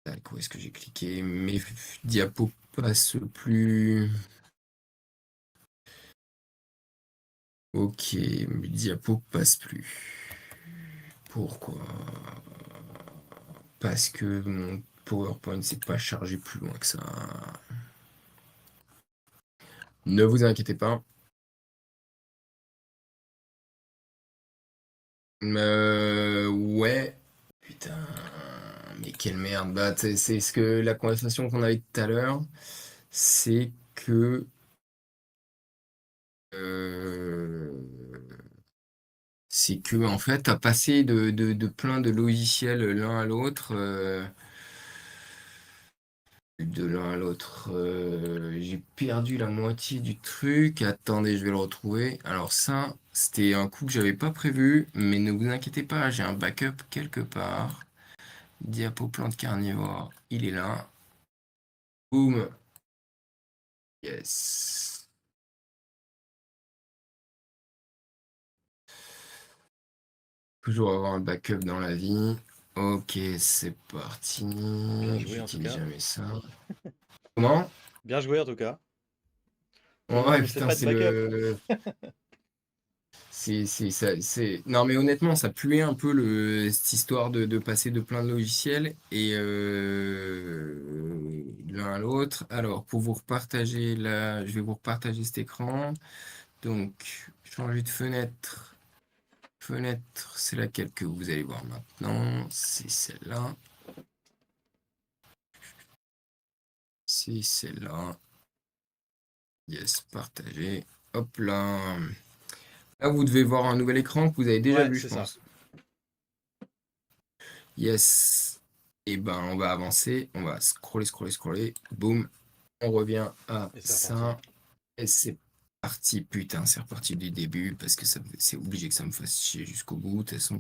Tac, où est-ce que j'ai cliqué? Mes diapos passent plus. Ok, mes diapos passent plus. Pourquoi? Parce que mon PowerPoint ne s'est pas chargé plus loin que ça. Ne vous inquiétez pas. Ouais. Putain. Mais quelle merde. Bah, c'est ce que la conversation qu'on avait tout à l'heure, c'est que euh, en fait, à passer de plein de logiciels l'un à l'autre. De l'un à l'autre, j'ai perdu la moitié du truc. Attendez, je vais le retrouver. Alors ça, c'était un coup que j'avais pas prévu, mais ne vous inquiétez pas, j'ai un backup quelque part. Diapo plante carnivore, il est là. Boum. Yes. Toujours avoir un backup dans la vie. Ok, c'est parti. Bien joué en tout J'utilise cas. jamais ça. Comment? Bien joué en tout cas. Ouais, On sait putain, pas de c'est backup. le. Non, mais honnêtement, ça puait un peu cette histoire de passer de plein de logiciels et l'un à l'autre. Alors, pour vous repartager là, je vais vous repartager cet écran. Donc, changer de fenêtre. Fenêtre, c'est laquelle que vous allez voir maintenant? C'est celle-là. C'est celle-là. Yes, partager. Hop là. Là, vous devez voir un nouvel écran que vous avez déjà Ouais, vu, je c'est ça. pense. Yes. Et ben, on va avancer. On va scroller, scroller, scroller. Boum. On revient à Et c'est reparti. ça. Et c'est parti. Putain, c'est reparti du début parce que c'est obligé que ça me fasse chier jusqu'au bout. De toute façon.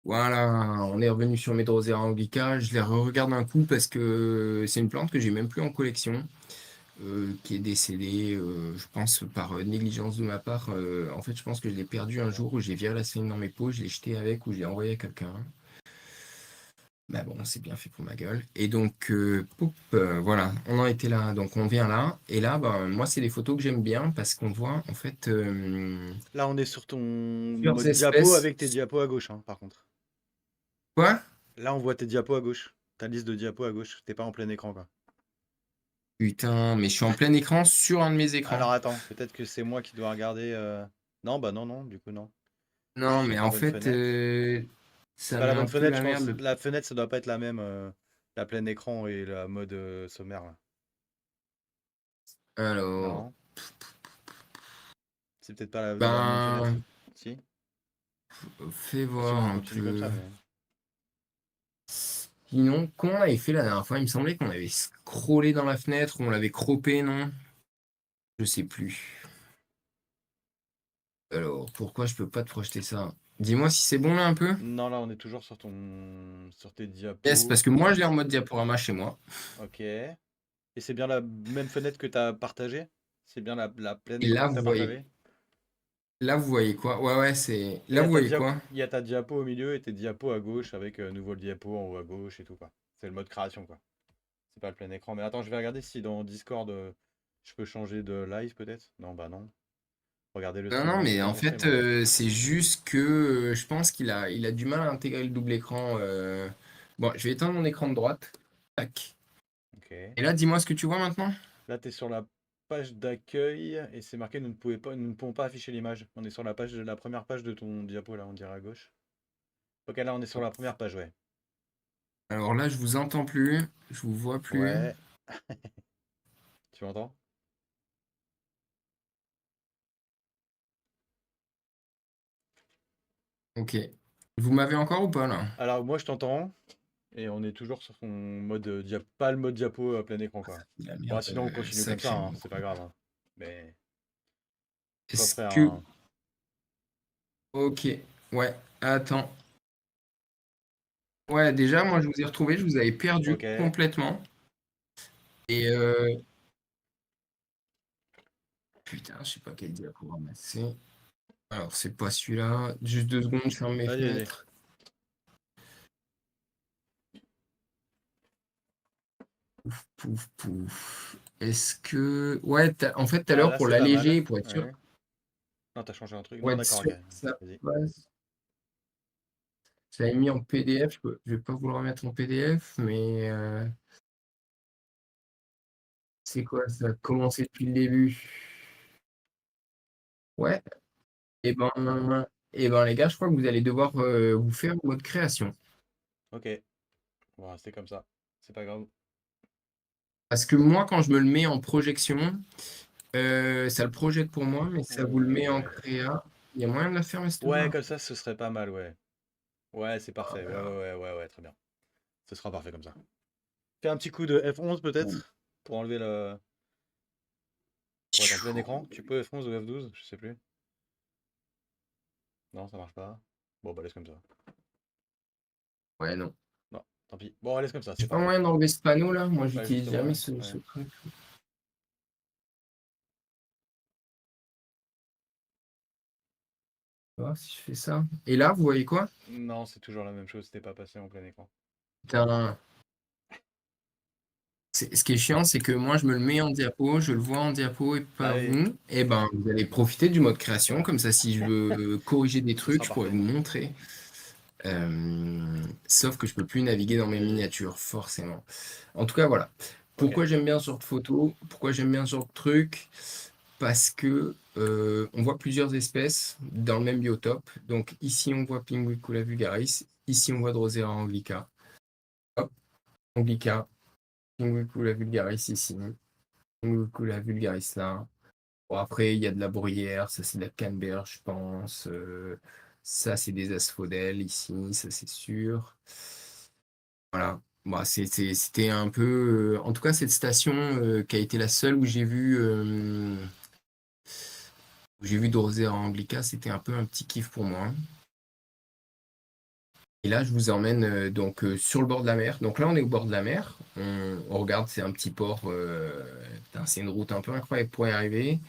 Voilà, on est revenu sur mes Drosera anglica. Je les re-regarde un coup parce que c'est une plante que j'ai même plus en collection, qui est décédée, je pense, par négligence de ma part. En fait, je pense que je l'ai perdue un jour où j'ai viré la salive dans mes pots, je l'ai jetée avec ou je l'ai envoyé à quelqu'un. Mais bon, c'est bien fait pour ma gueule. Et donc, poup, voilà, on en était là. Donc, on vient là. Et là, bah, moi, c'est des photos que j'aime bien parce qu'on voit, en fait, Là, on est sur ton plusieurs mode diapo espèces. avec tes diapos à gauche, hein, par contre. Quoi? Là, on voit tes diapos à gauche. Ta liste de diapos à gauche. T'es pas en plein écran, quoi. Putain, mais je suis en plein écran sur un de mes écrans. Alors attends, peut-être que c'est moi qui dois regarder. Non, bah non, non, du coup, non. Je suis Non, sur mais ta en bonne fait, fenêtre. C'est ça pas met la un bonne peu fenêtre, je la pense. merde. La fenêtre, ça doit pas être la même. La pleine écran et la mode sommaire, là. Alors, Non, c'est peut-être pas la bonne fenêtre. ben, Si? fais Sinon, voir on un continue comme peu. ça, mais. Sinon, comment on avait fait la dernière fois? Il me semblait qu'on avait scrollé dans la fenêtre, on l'avait croppé, non? Je sais plus. Alors, pourquoi je peux pas te projeter ça? Dis-moi si c'est bon là un peu. Non, là, on est toujours sur tes Yes, diapos. parce que moi je l'ai en mode diaporama chez moi. Ok. Et c'est bien la même fenêtre que tu as partagée? C'est bien la plein Et écran que tu as partagée? là vous voyez quoi? Ouais, ouais, c'est. Et Là vous voyez quoi? il y a ta diapo au milieu et tes diapos à gauche avec nouveau diapo en haut à gauche et tout, quoi. C'est le mode création, quoi. C'est pas le plein écran. Mais attends, je vais regarder si dans Discord, je peux changer de live peut-être. Non, bah non. Regardez le Non, stream, non, hein. mais Fais en ton stream, fait, hein. c'est juste que je pense qu'il a du mal à intégrer le double écran. Bon, je vais éteindre mon écran de droite. Tac. Ok. Et là, dis-moi ce que tu vois maintenant. Là, tu es sur la page d'accueil et c'est marqué nous ne pouvons pas afficher l'image. On est sur la première page de ton diapo, là, on dirait à gauche. Ok, là, on est sur la première page, ouais. Alors là, je vous entends plus, je vous vois plus. Ouais, tu m'entends? Ok. Vous m'avez encore ou pas là? Alors, moi, je t'entends. Et on est toujours sur son mode diapo, pas le mode diapo à plein écran, Ah, ça quoi. fout la Bon, merde sinon, on continue comme ça, hein, sacrément. c'est pas grave, hein. Mais, sois Est-ce prêt, que. hein. Ok. Ouais. Attends. Ouais, déjà, moi, je vous ai retrouvé, je vous avais perdu Ok. complètement. Et putain, je sais pas quel diaporama c'est. Alors, c'est pas celui-là. Juste 2 secondes, je ferme mes Vas-y, vas-y. fenêtres. Pouf, pouf. Est-ce que. Ouais, en fait, tout à Ah, l'heure, là, pour c'est pas mal. l'alléger, pour être sûr, Ouais. Non, t'as changé un truc. pour Non, être d'accord, sûr ok. que ça Vas-y. passe. J'avais mis en PDF, je vais pas vous le remettre en PDF, mais c'est quoi ça a commencé depuis le début? Ouais, et ben les gars, je crois que vous allez devoir vous faire votre création. Ok. On va rester comme ça. C'est pas grave. Parce que moi, quand je me le mets en projection, ça le projette pour moi, mais ça vous le met en Ouais. créa. Il y a moyen de la faire, Ouais, Estora? comme ça, ce serait pas mal, ouais. Ouais, c'est Ah, parfait. Ouais, voilà. ouais, ouais, ouais, ouais, très bien. Ce sera parfait comme ça. Fais un petit coup de F11 peut-être pour enlever le. Pour être en plein écran. Tu peux F11 ou F12? Je sais plus. Non, ça marche pas. Bon, bah laisse comme ça. Ouais, non. Non, tant pis. Bon, laisse comme ça, J'ai c'est pas parfait. moyen d'enlever ce panneau là. Moi, Bah j'utilise justement, jamais ouais. ce Ouais. truc. On va voir si je fais ça. Et là, vous voyez quoi? Non, c'est toujours la même chose, c'était pas passé en plein écran. Putain. Ce qui est chiant, c'est que moi, je me le mets en diapo, je le vois en diapo et pas Allez, vous. Et ben, vous allez profiter du mode création. voilà, Comme ça, si je veux corriger des ce trucs, sera je pourrais vous parfait. montrer. Sauf que je peux plus naviguer dans mes Oui, miniatures, forcément. En tout cas, voilà. ok. Pourquoi j'aime bien ce genre de photo? Pourquoi j'aime bien ce genre de truc? Parce que on voit plusieurs espèces dans le même biotope. Donc ici, on voit Pinguicula vulgaris. Ici, on voit Drosera anglica. Hop, anglica, Pinguicula vulgaris ici. Pinguicula vulgaris là. Bon, après, il y a de la bruyère. Ça, c'est de la canneberge, je pense. Ça, c'est des asphodèles ici. Ça, c'est sûr. Voilà. Bah, c'était un peu. En tout cas, cette station qui a été la seule où j'ai vu Drosera anglica, c'était un peu un petit kiff pour moi. Et là, je vous emmène donc sur le bord de la mer. Donc là, on est au bord de la mer. On regarde, c'est un petit port. Putain, c'est une route un peu incroyable pour y arriver.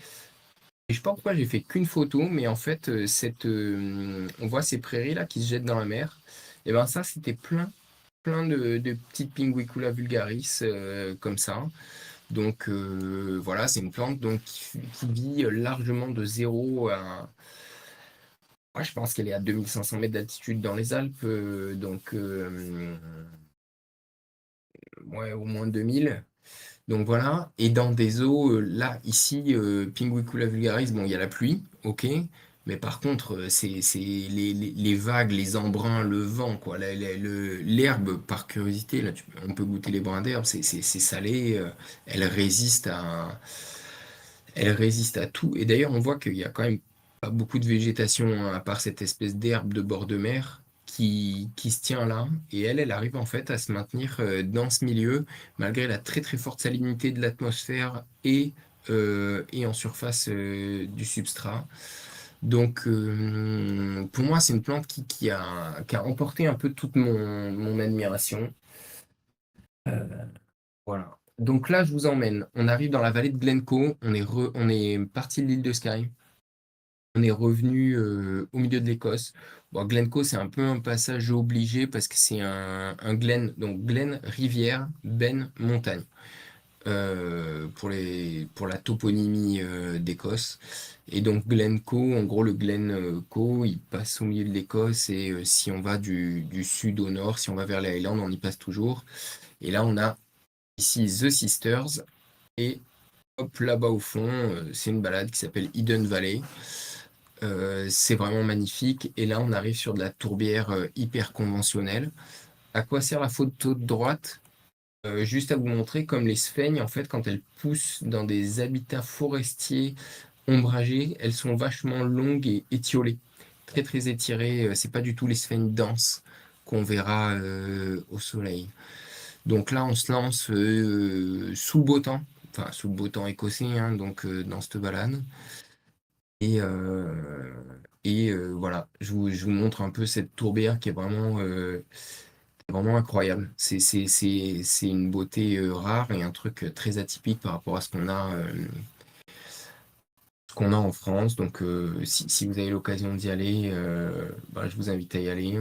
Et je sais pas pourquoi j'ai fait qu'une photo, mais en fait, on voit ces prairies là qui se jettent dans la mer. Et ben ça, c'était plein de petites Pinguicula vulgaris comme ça. Donc voilà, c'est une plante donc qui vit largement de 0 à. Ouais, je pense qu'elle est à 2500 mètres d'altitude dans les Alpes, donc ouais, au moins 2000. Donc voilà, et dans des eaux, là, ici, Pinguicula vulgaris, bon, il y a la pluie, ok, mais par contre, c'est les vagues, les embruns, le vent, quoi. L'herbe, par curiosité, là, on peut goûter les brins d'herbe, c'est salé, elle résiste elle résiste à tout. Et d'ailleurs, on voit qu'il y a quand même pas beaucoup de végétation, hein, à part cette espèce d'herbe de bord de mer qui se tient là. Et elle arrive en fait à se maintenir dans ce milieu, malgré la très très forte salinité de l'atmosphère et en surface du substrat. Donc, pour moi, c'est une plante qui a emporté un peu toute mon admiration. Voilà. Donc là, je vous emmène. On arrive dans la vallée de Glencoe. On est parti de l'île de Skye. On est revenu au milieu de l'Écosse. Bon, Glencoe, c'est un peu un passage obligé parce que c'est un glen. Donc, glen, rivière, ben, montagne. Pour la toponymie d'Écosse. Et donc, Glencoe, en gros, le Glencoe, il passe au milieu de l'Écosse. Et si on va du sud au nord, si on va vers les Highlands, on y passe toujours. Et là, on a ici The Sisters. Et hop, là-bas au fond, c'est une balade qui s'appelle Hidden Valley. C'est vraiment magnifique. Et là, on arrive sur de la tourbière hyper conventionnelle. À quoi sert la photo de droite? Juste à vous montrer comme les sphènes, en fait, quand elles poussent dans des habitats forestiers ombragés, elles sont vachement longues et étiolées. Très, très étirées. C'est pas du tout les sphènes denses qu'on verra au soleil. Donc là, on se lance sous le beau temps, enfin sous le beau temps écossais, hein, donc dans cette balade. Et, voilà, je vous montre un peu cette tourbière qui est vraiment incroyable. C'est une beauté rare et un truc très atypique par rapport à ce qu'on a en France. Donc si vous avez l'occasion d'y aller, bah, je vous invite à y aller.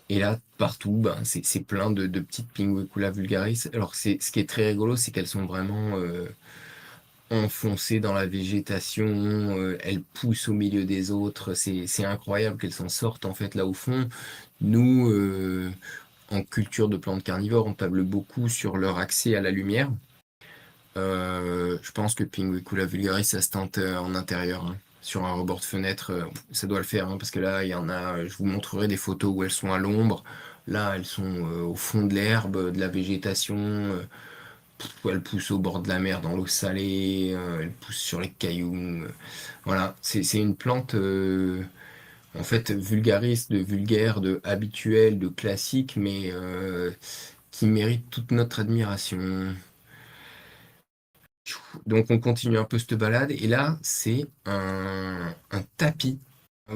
Et là, partout, ben, c'est plein de petites Pinguicula vulgaris. Alors, ce qui est très rigolo, c'est qu'elles sont vraiment enfoncées dans la végétation. Elles poussent au milieu des autres. C'est incroyable qu'elles s'en sortent, en fait, là au fond. Nous, en culture de plantes carnivores, on table beaucoup sur leur accès à la lumière. Je pense que Pinguicula vulgaris, ça se tente en intérieur, hein. Sur un rebord de fenêtre, ça doit le faire, hein, parce que là, il y en a, je vous montrerai des photos où elles sont à l'ombre. Là, elles sont au fond de l'herbe, de la végétation. Elles poussent au bord de la mer, dans l'eau salée. Elles poussent sur les cailloux. Voilà, c'est une plante, en fait, vulgariste, de vulgaire, de habituel, de classique, mais qui mérite toute notre admiration. Donc on continue un peu cette balade et là c'est un tapis,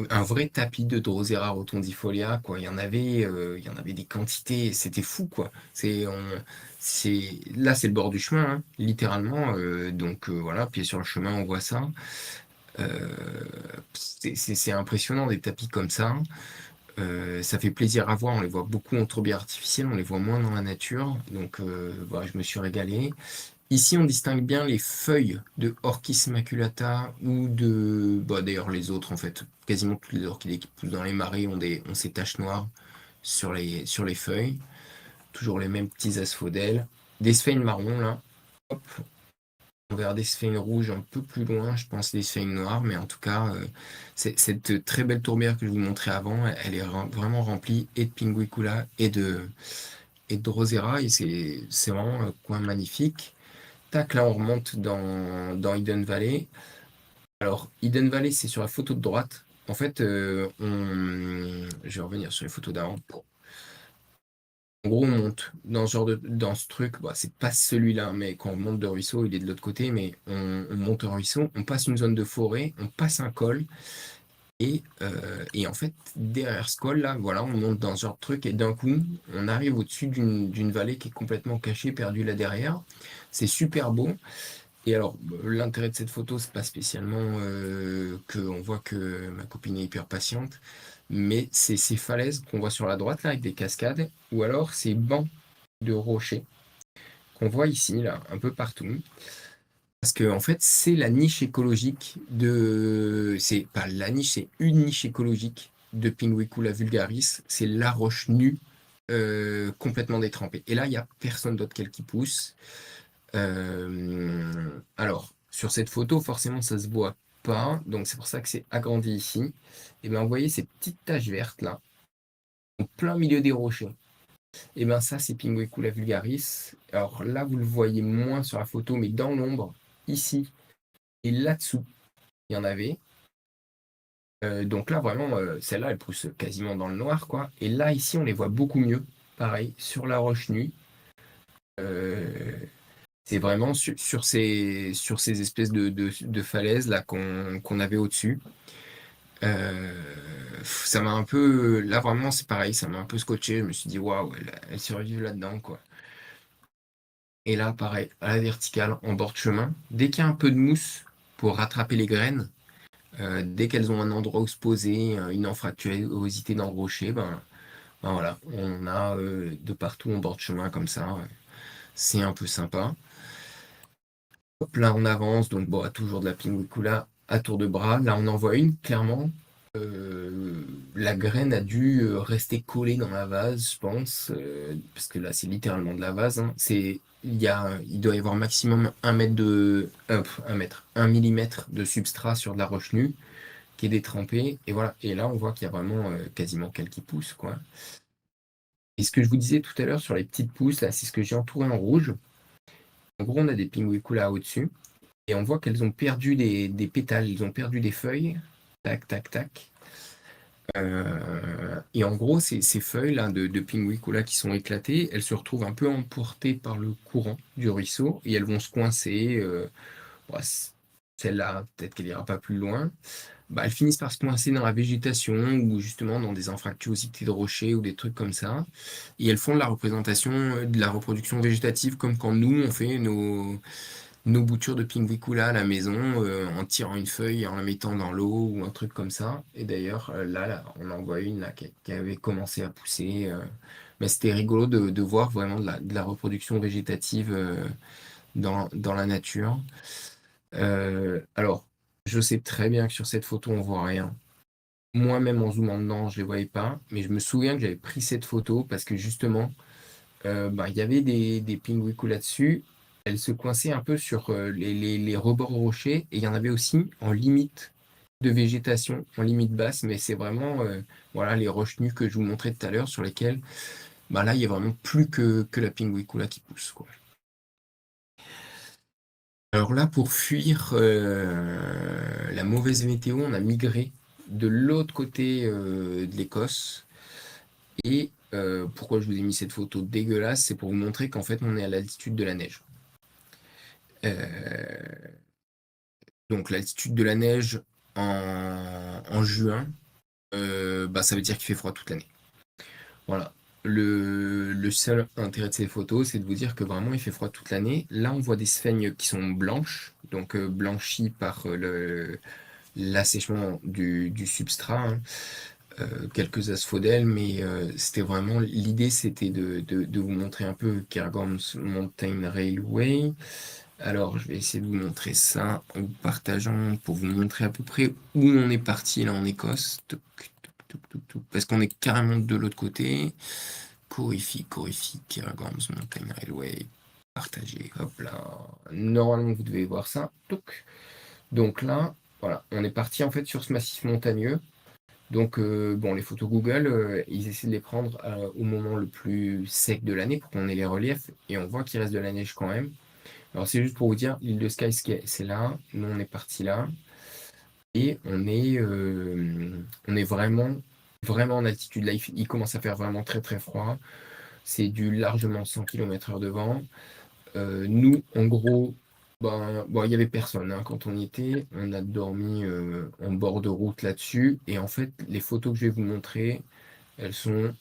un vrai tapis de Drosera rotundifolia quoi. Il y en avait des quantités, c'était fou quoi. Là c'est le bord du chemin, hein, littéralement. Donc voilà, pied sur le chemin, on voit ça. C'est impressionnant des tapis comme ça. Ça fait plaisir à voir. On les voit beaucoup en tourbière artificielle, on les voit moins dans la nature. Donc voilà, je me suis régalé. Ici, on distingue bien les feuilles de Orchis maculata ou de, bah, d'ailleurs les autres en fait. Quasiment toutes les orchidées qui poussent dans les marais ont ces taches noires sur les feuilles. Toujours les mêmes petits asphodèles. Des sphènes marron là. Hop, on verra des sphènes rouges un peu plus loin, je pense des sphènes noires, mais en tout cas, cette très belle tourbière que je vous montrais avant, elle est vraiment remplie et de Pinguicula et de Drosera, et c'est vraiment un coin magnifique. Tac, là on remonte dans Hidden Valley. Alors, Hidden Valley, c'est sur la photo de droite. En fait, je vais revenir sur les photos d'avant. En gros, on monte dans ce truc, bah, c'est pas celui-là, mais quand on monte de ruisseau, il est de l'autre côté, mais on monte un ruisseau, on passe une zone de forêt, on passe un col, et en fait, derrière ce col là, voilà, on monte dans ce genre de truc, et d'un coup, on arrive au-dessus d'une vallée qui est complètement cachée, perdue là derrière. C'est super beau. Et alors, l'intérêt de cette photo, c'est pas spécialement qu'on voit que ma copine est hyper patiente, mais c'est ces falaises qu'on voit sur la droite là, avec des cascades, ou alors ces bancs de rochers qu'on voit ici, là, un peu partout. Parce que, en fait, c'est la niche écologique de. C'est pas la niche, c'est une niche écologique de Pinguicula vulgaris. C'est la roche nue, complètement détrempée. Et là, il n'y a personne d'autre qu'elle qui pousse. Alors, sur cette photo, forcément, ça se voit pas. Donc, c'est pour ça que c'est agrandi ici. Et bien, vous voyez ces petites taches vertes là, en plein milieu des rochers. Et bien ça, c'est Pinguicula vulgaris. Alors là, vous le voyez moins sur la photo, mais dans l'ombre, ici et là-dessous, il y en avait. Donc là, vraiment, celle-là, elle pousse quasiment dans le noir, quoi. Et là, ici, on les voit beaucoup mieux. Pareil, sur la roche nue. Euh, c'est vraiment sur ces espèces de falaises là qu'on avait au-dessus. Euh, Ça m'a un peu. Là, vraiment, c'est pareil, ça m'a un peu scotché. Je me suis dit, waouh, elle survit là-dedans, quoi. Et là, pareil, à la verticale, en bord de chemin, dès qu'il y a un peu de mousse pour rattraper les graines, dès qu'elles ont un endroit où se poser, une anfractuosité dans le rocher, ben voilà, on a de partout en bord de chemin comme ça. C'est un peu sympa. Hop, là, on avance, donc bon, toujours de la pinguicula à tour de bras. Là, on en voit une, clairement. La graine a dû rester collée dans la vase, je pense, parce que là, c'est littéralement de la vase, hein. Il doit y avoir maximum 1 millimètre de substrat sur de la roche nue qui est détrempée. Et voilà. Et là, on voit qu'il y a vraiment quasiment qu'elle qui pousse, quoi. Et ce que je vous disais tout à l'heure sur les petites pousses, là, c'est ce que j'ai entouré en rouge. En gros, on a des pinguicula au-dessus. Et on voit qu'elles ont perdu des pétales, elles ont perdu des feuilles. Tac, tac, tac. Et en gros, ces feuilles-là de Pinguicula qui sont éclatées, elles se retrouvent un peu emportées par le courant du ruisseau et elles vont se coincer. Bon, celle-là, peut-être qu'elle ira pas plus loin. Bah, elles finissent par se coincer dans la végétation ou justement dans des anfractuosités de rochers ou des trucs comme ça. Et elles font de la représentation, de la reproduction végétative comme quand nous, on fait nos boutures de Pinguicula à la maison en tirant une feuille et en la mettant dans l'eau ou un truc comme ça. Et d'ailleurs, là, on en voit une là, qui avait commencé à pousser. Mais c'était rigolo de voir vraiment de la reproduction végétative dans la nature. Alors, je sais très bien que sur cette photo, on voit rien. Moi-même, en zoomant dedans, je ne les voyais pas. Mais je me souviens que j'avais pris cette photo parce que justement, il y avait des pingouins là-dessus. Elle se coinçait un peu sur les rebords rochers et il y en avait aussi en limite de végétation, en limite basse, mais c'est vraiment voilà, les roches nues que je vous montrais tout à l'heure sur lesquelles là, il n'y a vraiment plus que la pingouicula qui pousse, quoi. Alors là, pour fuir la mauvaise météo, on a migré de l'autre côté de l'Écosse. Et pourquoi je vous ai mis cette photo dégueulasse, c'est pour vous montrer qu'en fait, on est à l'altitude de la neige. Euh, donc l'altitude de la neige en juin, ça veut dire qu'il fait froid toute l'année. Voilà. Le seul intérêt de ces photos, c'est de vous dire que vraiment il fait froid toute l'année. Là, on voit des sphènes qui sont blanches, donc blanchies par l'assèchement du substrat, hein, quelques asphodèles, mais c'était vraiment l'idée, c'était de vous montrer un peu Cairngorms Mountain Railway. Alors, je vais essayer de vous montrer ça en vous partageant pour vous montrer à peu près où on est parti là en Écosse. Touc, touc, touc, touc, touc. Parce qu'on est carrément de l'autre côté. Corify, Cairngorms Mountain Railway. Partagé, hop là. Normalement, vous devez voir ça. Touc. Donc là, voilà, on est parti en fait sur ce massif montagneux. Donc, bon, les photos Google, ils essaient de les prendre au moment le plus sec de l'année pour qu'on ait les reliefs. Et on voit qu'il reste de la neige quand même. Alors, c'est juste pour vous dire, l'île de Skye, c'est là. Nous, on est parti là. Et on est vraiment, vraiment en altitude. Là, il commence à faire vraiment très, très froid. C'est du largement 100 km/h de vent. Nous, en gros, ben, bon, il n'y avait personne hein, quand on y était. On a dormi en bord de route là-dessus. Et en fait, les photos que je vais vous montrer, elles sont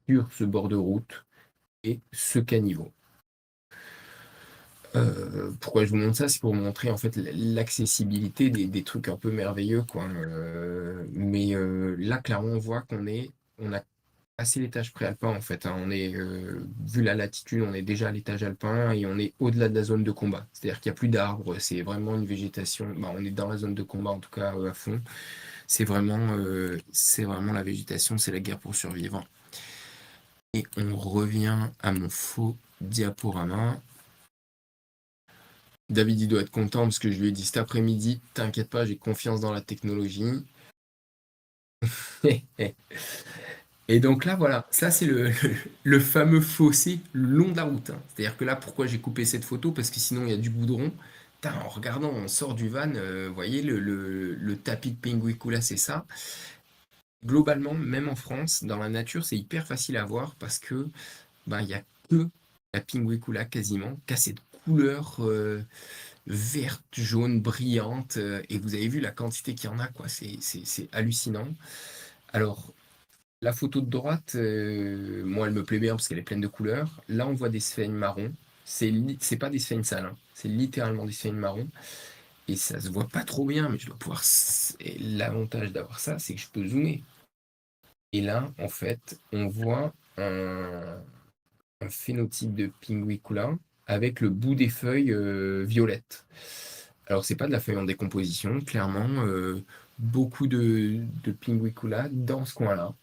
sur ce bord de route et ce caniveau. Pourquoi je vous montre ça? C'est pour vous montrer en fait l'accessibilité des trucs un peu merveilleux, quoi. Mais là, clairement, on voit on a passé l'étage préalpin en fait, hein. On est, vu la latitude, on est déjà à l'étage alpin et on est au-delà de la zone de combat. C'est-à-dire qu'il n'y a plus d'arbres, c'est vraiment une végétation. Bah, on est dans la zone de combat en tout cas à fond. C'est vraiment la végétation, c'est la guerre pour survivre. Et on revient à mon faux diaporama. David, il doit être content parce que je lui ai dit cet après-midi, t'inquiète pas, j'ai confiance dans la technologie. Et donc là, voilà, ça c'est le fameux fossé le long de la route, hein. C'est-à-dire que là, pourquoi j'ai coupé cette photo? Parce que sinon, il y a du goudron. Putain, en regardant, on sort du van, vous voyez, le tapis de Pinguicula, c'est ça. Globalement, même en France, dans la nature, c'est hyper facile à voir parce que ben, il y a que la Pinguicula quasiment, qui a cette couleur verte, jaune, brillante. Et vous avez vu la quantité qu'il y en a, quoi. C'est hallucinant. Alors, la photo de droite, moi, elle me plaît bien parce qu'elle est pleine de couleurs. Là, on voit des sphènes marron. C'est pas des sphènes sales, hein. C'est littéralement des sphènes marron. Et ça se voit pas trop bien, mais je dois pouvoir. Et l'avantage d'avoir ça, c'est que je peux zoomer. Et là, en fait, on voit un phénotype de Pinguicula avec le bout des feuilles violettes. Alors, c'est pas de la feuille en décomposition, clairement. Beaucoup de Pinguicula dans ce coin-là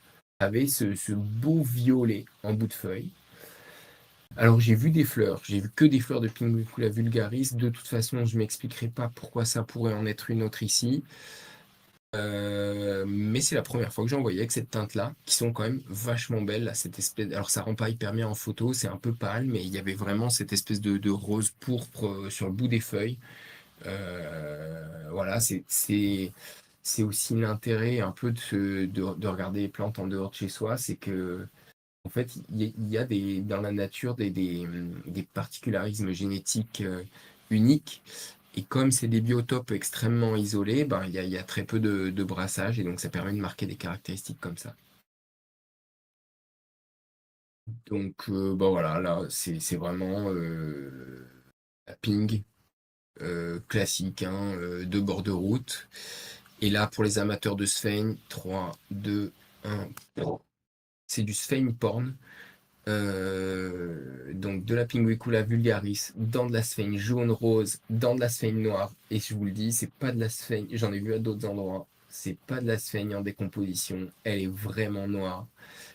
avaient ce beau violet en bout de feuille. Alors, j'ai vu des fleurs, j'ai vu que des fleurs de Pinguicula vulgaris. De toute façon, je m'expliquerai pas pourquoi ça pourrait en être une autre ici. Mais c'est la première fois que j'en voyais avec cette teinte-là, qui sont quand même vachement belles, là, cette espèce. Alors ça rend pas hyper bien en photo, c'est un peu pâle, mais il y avait vraiment cette espèce de rose pourpre sur le bout des feuilles. Voilà, c'est aussi l'intérêt un peu de regarder les plantes en dehors de chez soi, c'est que en fait il y a dans la nature des particularismes génétiques uniques. Et comme c'est des biotopes extrêmement isolés, ben, il y a très peu de brassage et donc ça permet de marquer des caractéristiques comme ça. Donc ben voilà, là c'est vraiment la ping classique, hein, de bord de route. Et là pour les amateurs de Sphane, 3, 2, 1, c'est du Sphane porn. Donc de la Pinguicula vulgaris dans de la sphène jaune rose, dans de la sphène noire. Et je vous le dis, c'est pas de la sphène, j'en ai vu à d'autres endroits, c'est pas de la sphène en décomposition, elle est vraiment noire.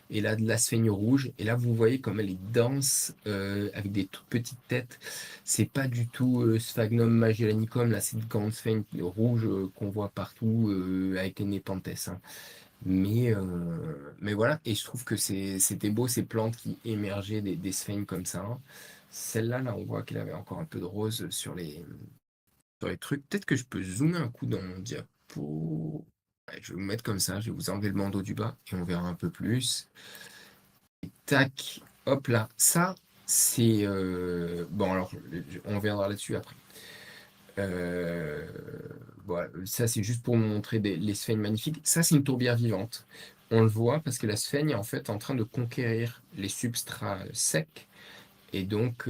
Et là, de la sphène rouge, et là vous voyez comme elle est dense, avec des toutes petites têtes. C'est pas du tout Sphagnum magellanicum, là, cette grande sphène rouge qu'on voit partout avec les népenthes, hein. Mais voilà, et je trouve que c'était beau ces plantes qui émergeaient des sphènes comme ça, hein. Celle-là, là, on voit qu'elle avait encore un peu de rose sur les trucs. Peut-être que je peux zoomer un coup dans mon diapo. Ouais, je vais vous mettre comme ça, je vais vous enlever le bandeau du bas et on verra un peu plus. Et tac, hop là, ça, c'est... bon, alors, on reviendra là-dessus après. Euh, voilà, ça, c'est juste pour vous montrer les sphènes magnifiques. Ça, c'est une tourbière vivante. On le voit parce que la sphène est en fait en train de conquérir les substrats secs. Et donc,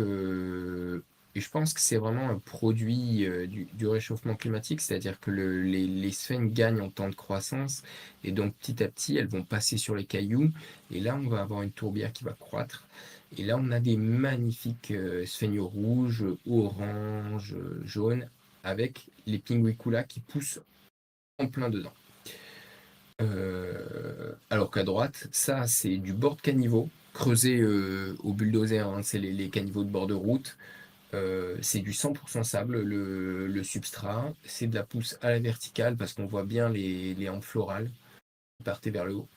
Et je pense que c'est vraiment un produit du réchauffement climatique, c'est-à-dire que les sphènes gagnent en temps de croissance, et donc petit à petit, elles vont passer sur les cailloux, et là, on va avoir une tourbière qui va croître. Et là, on a des magnifiques sphènes rouges, oranges, jaunes, avec les pinguicula qui poussent en plein dedans. Alors qu'à droite, ça, c'est du bord de caniveau, creusé au bulldozer, hein, c'est les caniveaux de bord de route. C'est du 100% sable, le substrat. C'est de la pousse à la verticale parce qu'on voit bien les hampes florales qui partaient vers le haut.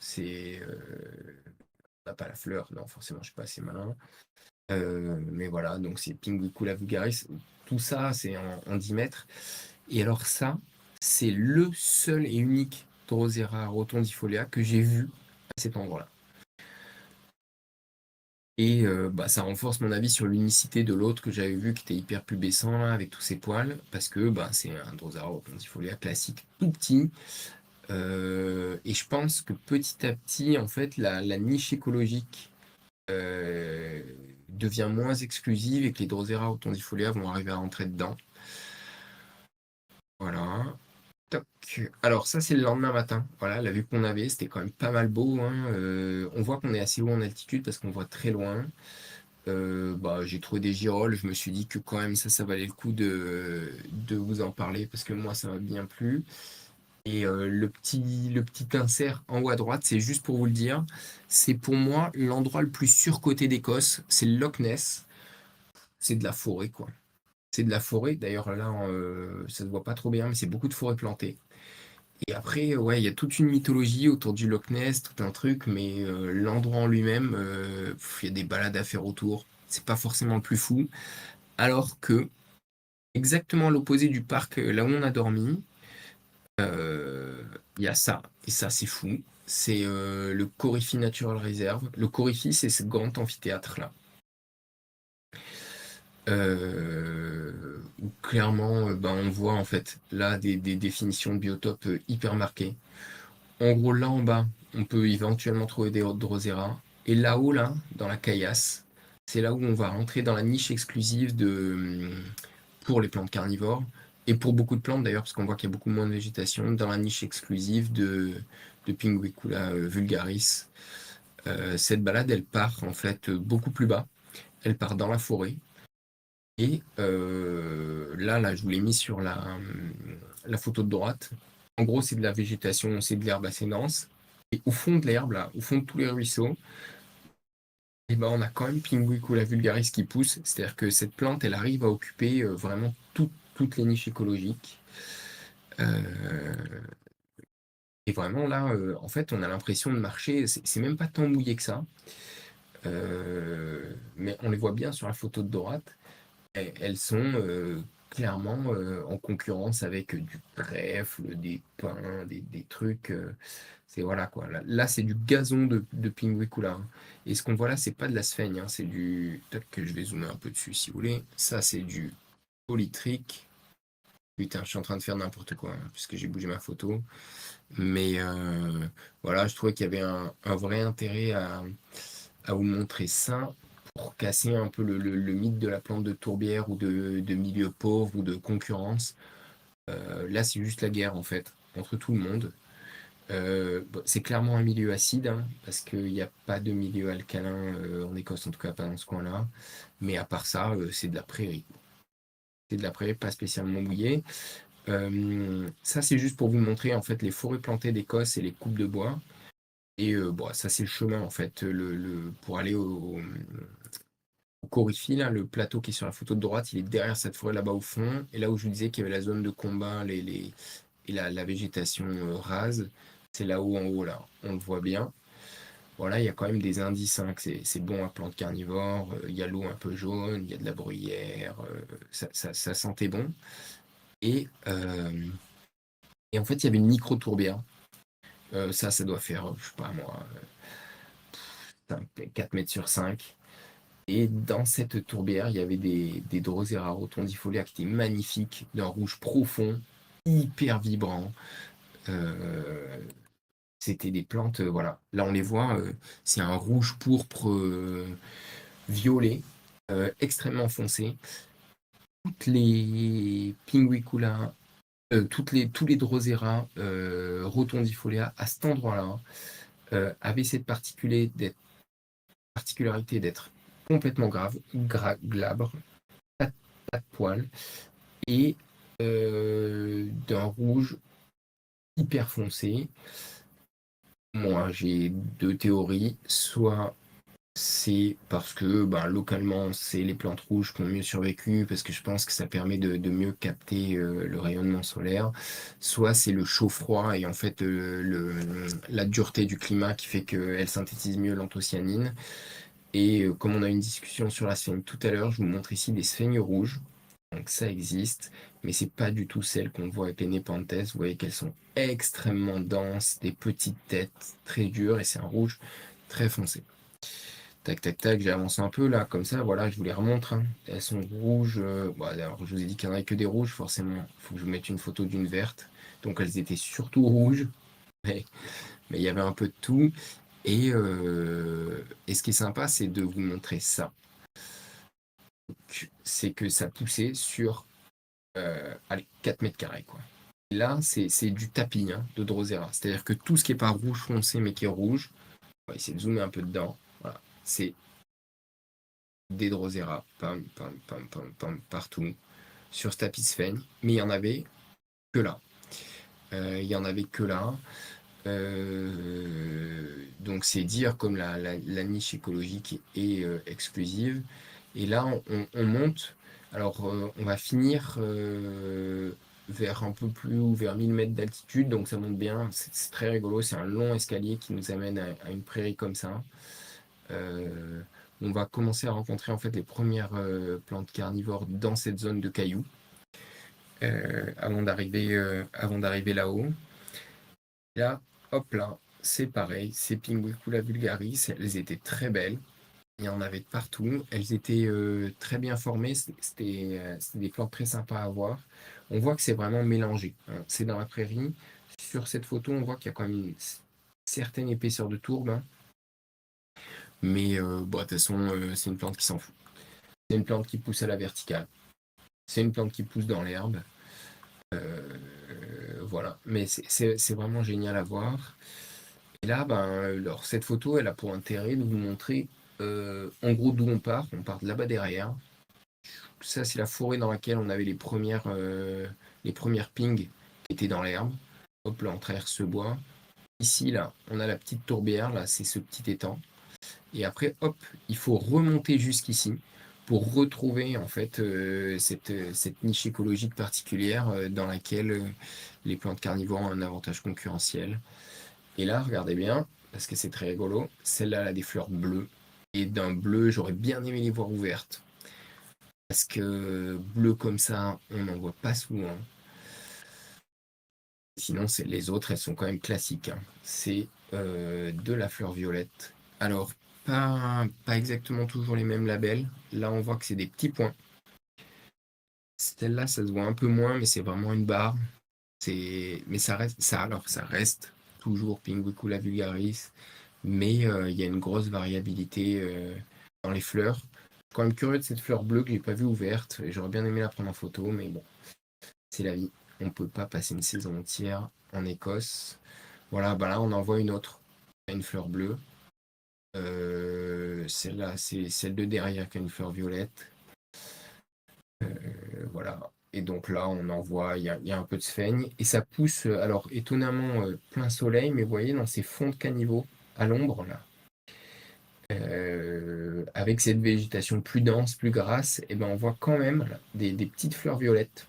On n'a pas la fleur, non, forcément, je suis pas assez malin. Mais voilà, donc c'est Pinguicula vulgaris. Tout ça, c'est en 10 mètres. Et alors ça, c'est le seul et unique Drosera rotondifolia que j'ai vu à cet endroit-là. Et bah, ça renforce mon avis sur l'unicité de l'autre que j'avais vu qui était hyper pubescent là, avec tous ses poils, parce que bah, c'est un Drosera rotondifolia classique tout petit. Et je pense que petit à petit, en fait, la niche écologique euh, devient moins exclusive et que les Drosera rotondifolia vont arriver à rentrer dedans. Voilà. Toc. Alors ça c'est le lendemain matin. Voilà, la vue qu'on avait, c'était quand même pas mal beau, hein. On voit qu'on est assez haut en altitude parce qu'on voit très loin. Bah, j'ai trouvé des girolles. Je me suis dit que quand même ça valait le coup de vous en parler parce que moi ça m'a bien plu. Et le petit insert en haut à droite, c'est juste pour vous le dire. C'est pour moi l'endroit le plus surcoté d'Écosse. C'est le Loch Ness. C'est de la forêt, quoi. C'est de la forêt. D'ailleurs, là, ça se voit pas trop bien, mais c'est beaucoup de forêt plantée. Et après, ouais, il y a toute une mythologie autour du Loch Ness, tout un truc, mais l'endroit en lui-même, il y a des balades à faire autour. C'est pas forcément le plus fou. Alors que, exactement à l'opposé du parc, là où on a dormi, euh, il y a ça. Et ça, c'est fou. C'est le Corifee Natural Reserve. Le Corifee, c'est ce grand amphithéâtre-là. Où clairement, ben, on voit en fait là des définitions de biotopes hyper marquées. En gros, là en bas, on peut éventuellement trouver des Drosera. Et là-haut, là, dans la caillasse, c'est là où on va rentrer dans la niche exclusive pour les plantes carnivores. Et pour beaucoup de plantes d'ailleurs, parce qu'on voit qu'il y a beaucoup moins de végétation, dans la niche exclusive de Pinguicula vulgaris. Cette balade, elle part en fait beaucoup plus bas. Elle part dans la forêt. Et là, je vous l'ai mis sur la photo de droite. En gros, c'est de la végétation, c'est de l'herbe assez dense. Et au fond de l'herbe, là, au fond de tous les ruisseaux, eh ben, on a quand même Pinguicula vulgaris qui pousse. C'est-à-dire que cette plante, elle arrive à occuper vraiment toutes les niches écologiques. Euh, et vraiment, là, en fait, on a l'impression de marcher. C'est même pas tant mouillé que ça. Mais on les voit bien sur la photo de droite. Elles sont clairement en concurrence avec du trèfle, des pins, des trucs. C'est voilà quoi. Là, c'est du gazon de Pinguicula, hein. Et ce qu'on voit là, c'est pas de la sphaigne, hein, c'est du. Peut-être que je vais zoomer un peu dessus si vous voulez. Ça, c'est du polytrique. Putain, je suis en train de faire n'importe quoi, hein, puisque j'ai bougé ma photo. Mais voilà, je trouvais qu'il y avait un vrai intérêt à vous montrer ça pour casser un peu le mythe de la plante de tourbière ou de milieu pauvre ou de concurrence. Là, c'est juste la guerre en fait entre tout le monde. Bon, c'est clairement un milieu acide hein, parce qu'il n'y a pas de milieu alcalin en Écosse, en tout cas pas dans ce coin-là. Mais à part ça, c'est de la prairie. C'est de la prairie pas spécialement mouillée. Ça, c'est juste pour vous montrer en fait les forêts plantées d'Écosse et les coupes de bois. Et bon, ça, c'est le chemin en fait pour aller au Corifie, là, le plateau qui est sur la photo de droite, il est derrière cette forêt là-bas au fond. Et là où je vous disais qu'il y avait la zone de combat et la végétation rase, c'est là-haut en haut, là. On le voit bien. Voilà, il y a quand même des indices hein, que c'est bon à plantes carnivores. Il y a l'eau un peu jaune, il y a de la bruyère. Ça sentait bon. Et, euh, et en fait, il y avait une micro-tourbière. Ça doit faire, je sais pas moi, 4 mètres sur 5. Et dans cette tourbière, il y avait des Drosera rotondifolia qui étaient magnifiques, d'un rouge profond, hyper vibrant. Euh, C'était des plantes, voilà. Là, on les voit, c'est un rouge pourpre violet, extrêmement foncé. toutes les Pinguicula, tous les Drosera rotondifolia à cet endroit-là avaient cette particularité d'être complètement glabre, pas de poils, et d'un rouge hyper foncé. Moi, j'ai deux théories. Soit c'est parce que localement, c'est les plantes rouges qui ont mieux survécu, parce que je pense que ça permet de mieux capter le rayonnement solaire. Soit c'est le chaud-froid et en fait la dureté du climat qui fait qu'elles synthétisent mieux l'anthocyanine. Et comme on a eu une discussion sur la sphaigne tout à l'heure, je vous montre ici des sphènes rouges. Donc ça existe, mais c'est pas du tout celles qu'on voit avec les Nepenthes. Vous voyez qu'elles sont extrêmement denses, des petites têtes très dures, et c'est un rouge très foncé. Tac, tac, tac, j'ai avancé un peu là, comme ça, voilà, je vous les remontre, hein. Elles sont rouges. Alors, je vous ai dit qu'il n'y en avait que des rouges, forcément. Il faut que je vous mette une photo d'une verte. Donc, elles étaient surtout rouges, mais, mais il y avait un peu de tout. Et ce qui est sympa, c'est de vous montrer ça. C'est que ça poussait sur allez, 4 mètres carrés, quoi. Et là, c'est du tapis hein, de Drosera. C'est-à-dire que tout ce qui n'est pas rouge foncé, mais qui est rouge, on va essayer de zoomer un peu dedans. Voilà, c'est des Drosera, pam, pam, pam, pam, pam, partout, sur ce tapis sphaigne. Mais il y en avait que là. Il y en avait que là. Donc c'est dire comme la niche écologique est exclusive. Et là, on monte. Alors, on va finir vers un peu plus ou vers 1000 mètres d'altitude, donc ça monte bien. C'est très rigolo. C'est un long escalier qui nous amène à une prairie comme ça. Euh, on va commencer à rencontrer en fait les premières plantes carnivores dans cette zone de cailloux avant d'arriver là-haut. Là, hop là, c'est pareil, c'est Pinguicula vulgaris, elles étaient très belles, il y en avait de partout, elles étaient très bien formées, c'était des plantes très sympas à voir. On voit que c'est vraiment mélangé, hein. C'est dans la prairie. Sur cette photo, on voit qu'il y a quand même une certaine épaisseur de tourbe, hein. Mais de toute façon, c'est une plante qui s'en fout. C'est une plante qui pousse à la verticale, c'est une plante qui pousse dans l'herbe. Voilà, mais c'est vraiment génial à voir. Et là, alors, cette photo, elle a pour intérêt de vous montrer en gros d'où on part. On part de là-bas derrière. Ça, c'est la forêt dans laquelle on avait les premières pings qui étaient dans l'herbe. Hop, là, on traverse ce bois. Ici, là, on a la petite tourbière, là, c'est ce petit étang. Et après, hop, il faut remonter jusqu'ici pour retrouver en fait cette niche écologique particulière dans laquelle les plantes carnivores ont un avantage concurrentiel. Et là, regardez bien, parce que c'est très rigolo, celle-là, elle a des fleurs bleues. Et d'un bleu, j'aurais bien aimé les voir ouvertes. Parce que bleu comme ça, on n'en voit pas souvent. Sinon, les autres, elles sont quand même classiques, hein. C'est de la fleur violette. Alors, pas exactement toujours les mêmes labels. Là, on voit que c'est des petits points. Celle-là, ça se voit un peu moins, mais c'est vraiment une barre. Mais ça reste toujours Pinguicula vulgaris, mais il y a une grosse variabilité dans les fleurs. Je suis quand même curieux de cette fleur bleue que j'ai pas vue ouverte. J'aurais bien aimé la prendre en photo, mais bon, c'est la vie. On peut pas passer une saison entière en Écosse. Voilà, là on en voit une autre, une fleur bleue. Celle-là, c'est celle de derrière qui a une fleur violette. Voilà. Et donc là, on en voit, il y a un peu de sphaigne. Et ça pousse, alors étonnamment, plein soleil, mais vous voyez, dans ces fonds de caniveau, à l'ombre, là, avec cette végétation plus dense, plus grasse, et ben on voit quand même là, des petites fleurs violettes.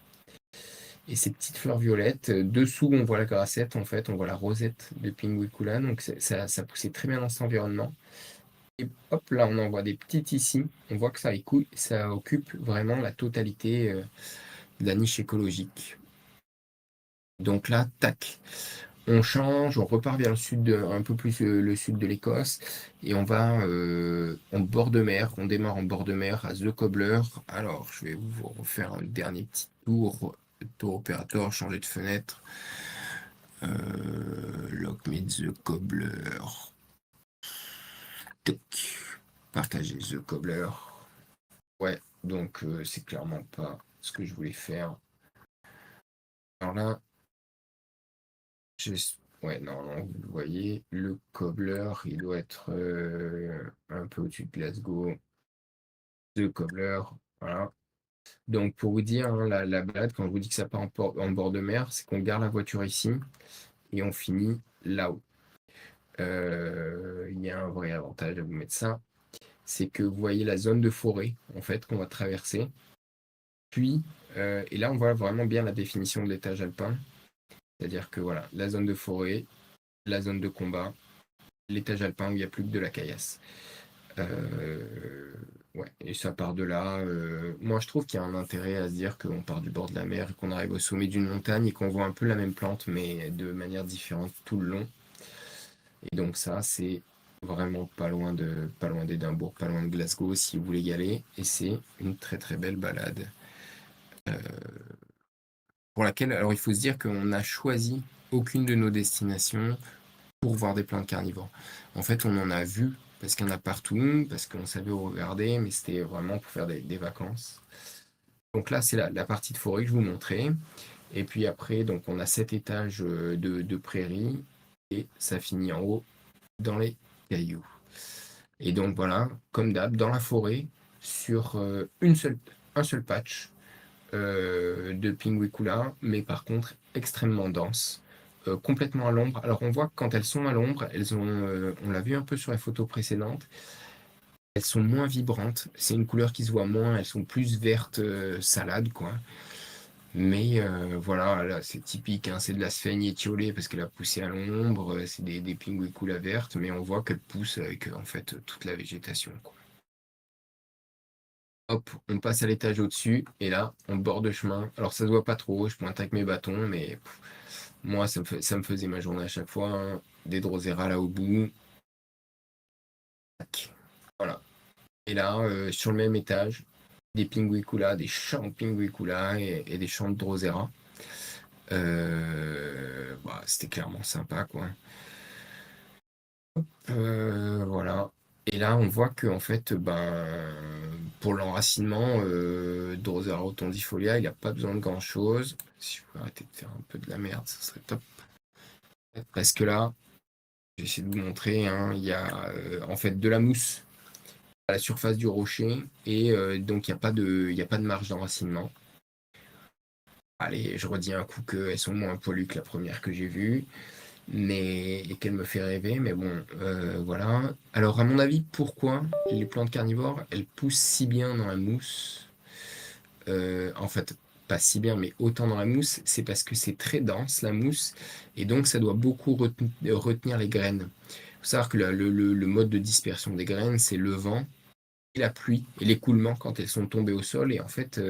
Et ces petites fleurs violettes, dessous, on voit la grassette, en fait, on voit la rosette de Pinguicula. Donc ça poussait très bien dans cet environnement. Et hop, là, on en voit des petites ici. On voit que ça occupe vraiment la totalité de la niche écologique. Donc là, tac, on change, on repart vers le sud, un peu plus le sud de l'Écosse, et on va en bord de mer. On démarre en bord de mer à The Cobbler. Alors, je vais vous refaire un dernier petit tour opérateur, changer de fenêtre. Lock me The Cobbler. Tac. Partager The Cobbler. Ouais, donc c'est clairement pas ce que je voulais faire. Alors là, ouais, non, non, vous le voyez, le cobbler, il doit être un peu au-dessus de Glasgow. Le cobbler, voilà. Donc, pour vous dire, hein, la balade, quand je vous dis que ça part en bord de mer, c'est qu'on garde la voiture ici et on finit là-haut. Il y a un vrai avantage à vous mettre ça, c'est que vous voyez la zone de forêt, en fait, qu'on va traverser. Puis, et là, on voit vraiment bien la définition de l'étage alpin. C'est-à-dire que voilà, la zone de forêt, la zone de combat, l'étage alpin où il n'y a plus que de la caillasse. Ouais, et ça part de là. Moi, je trouve qu'il y a un intérêt à se dire qu'on part du bord de la mer et qu'on arrive au sommet d'une montagne et qu'on voit un peu la même plante, mais de manière différente tout le long. Et donc ça, c'est vraiment pas loin d'Édimbourg, pas loin de Glasgow, si vous voulez y aller. Et c'est une très très belle balade. Euh, pour laquelle, alors il faut se dire qu'on n'a choisi aucune de nos destinations pour voir des plantes carnivores. En fait, on en a vu parce qu'il y en a partout, parce qu'on savait où regarder, mais c'était vraiment pour faire des vacances. Donc là, c'est la partie de forêt que je vous montrais. Et puis après, donc on a 7 étages de prairies et ça finit en haut dans les cailloux. Et donc voilà, comme d'hab, dans la forêt, sur un seul patch de Pinguicula, mais par contre extrêmement dense, complètement à l'ombre. Alors on voit que quand elles sont à l'ombre, on l'a vu un peu sur les photos précédentes, elles sont moins vibrantes. C'est une couleur qui se voit moins, elles sont plus vertes salade, quoi. Mais voilà, là c'est typique, hein, c'est de la sphaigne étiolée parce qu'elle a poussé à l'ombre, c'est des Pinguicula vertes, mais on voit qu'elles poussent avec en fait toute la végétation, quoi. Hop, on passe à l'étage au-dessus, et là, en bord de chemin. Alors ça se voit pas trop, je pointe avec mes bâtons, mais moi, ça me faisait ma journée à chaque fois, hein. Des Drosera là au bout. Tac. Voilà. Et là, sur le même étage, des Pinguicula, des champs de Pinguicula et des champs de Drosera. Bah, c'était clairement sympa, quoi. Voilà. Et là, on voit que en fait, ben, pour l'enracinement, Drosera rotundifolia, il n'a pas besoin de grand-chose. Si je peux arrêter de faire un peu de la merde, ce serait top. Parce que là, j'ai essayé de vous montrer, hein, il y a en fait de la mousse à la surface du rocher et donc il y a pas de marge d'enracinement. Allez, je redis un coup qu'elles sont moins poilues que la première que j'ai vue, mais et qu'elle me fait rêver, mais bon, voilà. Alors, à mon avis, pourquoi les plantes carnivores, elles poussent si bien dans la mousse? En fait, pas si bien, mais autant dans la mousse, c'est parce que c'est très dense, la mousse, et donc ça doit beaucoup retenir les graines. Il faut savoir que le mode de dispersion des graines, c'est le vent et la pluie et l'écoulement quand elles sont tombées au sol. Et en fait,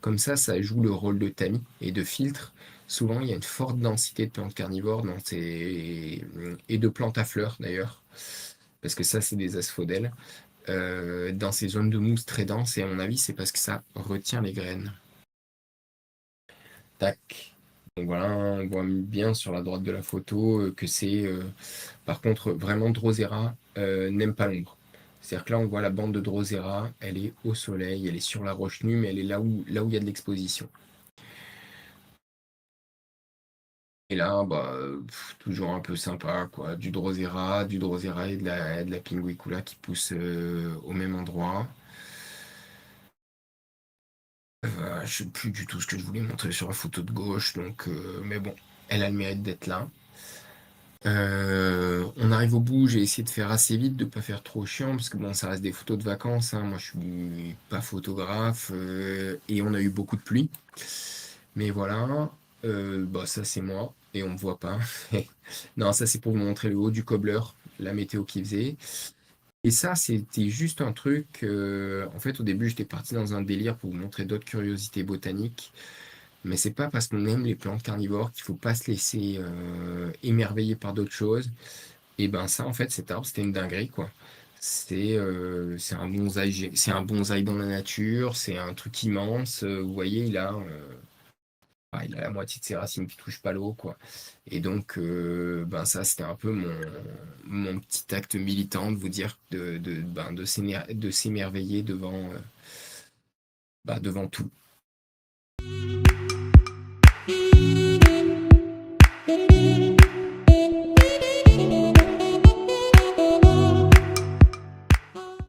comme ça joue le rôle de tamis et de filtre. Souvent, il y a une forte densité de plantes carnivores et de plantes à fleurs d'ailleurs, parce que ça, c'est des asphodèles, dans ces zones de mousse très denses. Et à mon avis, c'est parce que ça retient les graines. Tac. Donc voilà, on voit bien sur la droite de la photo que c'est, par contre, vraiment Drosera n'aime pas l'ombre. C'est-à-dire que là, on voit la bande de Drosera, elle est au soleil, elle est sur la roche nue, mais elle est là où il y a de l'exposition. Et là, bah, toujours un peu sympa, quoi. Du Drosera et de la Pinguicula qui poussent au même endroit. Je sais plus du tout ce que je voulais montrer sur la photo de gauche, donc, mais bon, elle a le mérite d'être là. On arrive au bout, j'ai essayé de faire assez vite, de pas faire trop chiant, parce que bon, ça reste des photos de vacances, hein. Moi, je suis pas photographe, et on a eu beaucoup de pluie. Mais voilà, bah, ça c'est moi, et on me voit pas. Non, ça c'est pour vous montrer le haut du cobbler, la météo qu'il faisait. Et ça, c'était juste un truc. En fait, au début, j'étais parti dans un délire pour vous montrer d'autres curiosités botaniques. Mais c'est pas parce qu'on aime les plantes carnivores qu'il faut pas se laisser émerveiller par d'autres choses. Et ben ça, en fait, cet arbre, c'était une dinguerie, quoi. C'est un bonsaï, c'est un bonsaï dans la nature, c'est un truc immense. Vous voyez, il a la moitié de ses racines qui touchent pas l'eau, quoi. Et donc, ben ça, c'était un peu mon petit acte militant de vous dire de s'émerveiller devant, devant tout.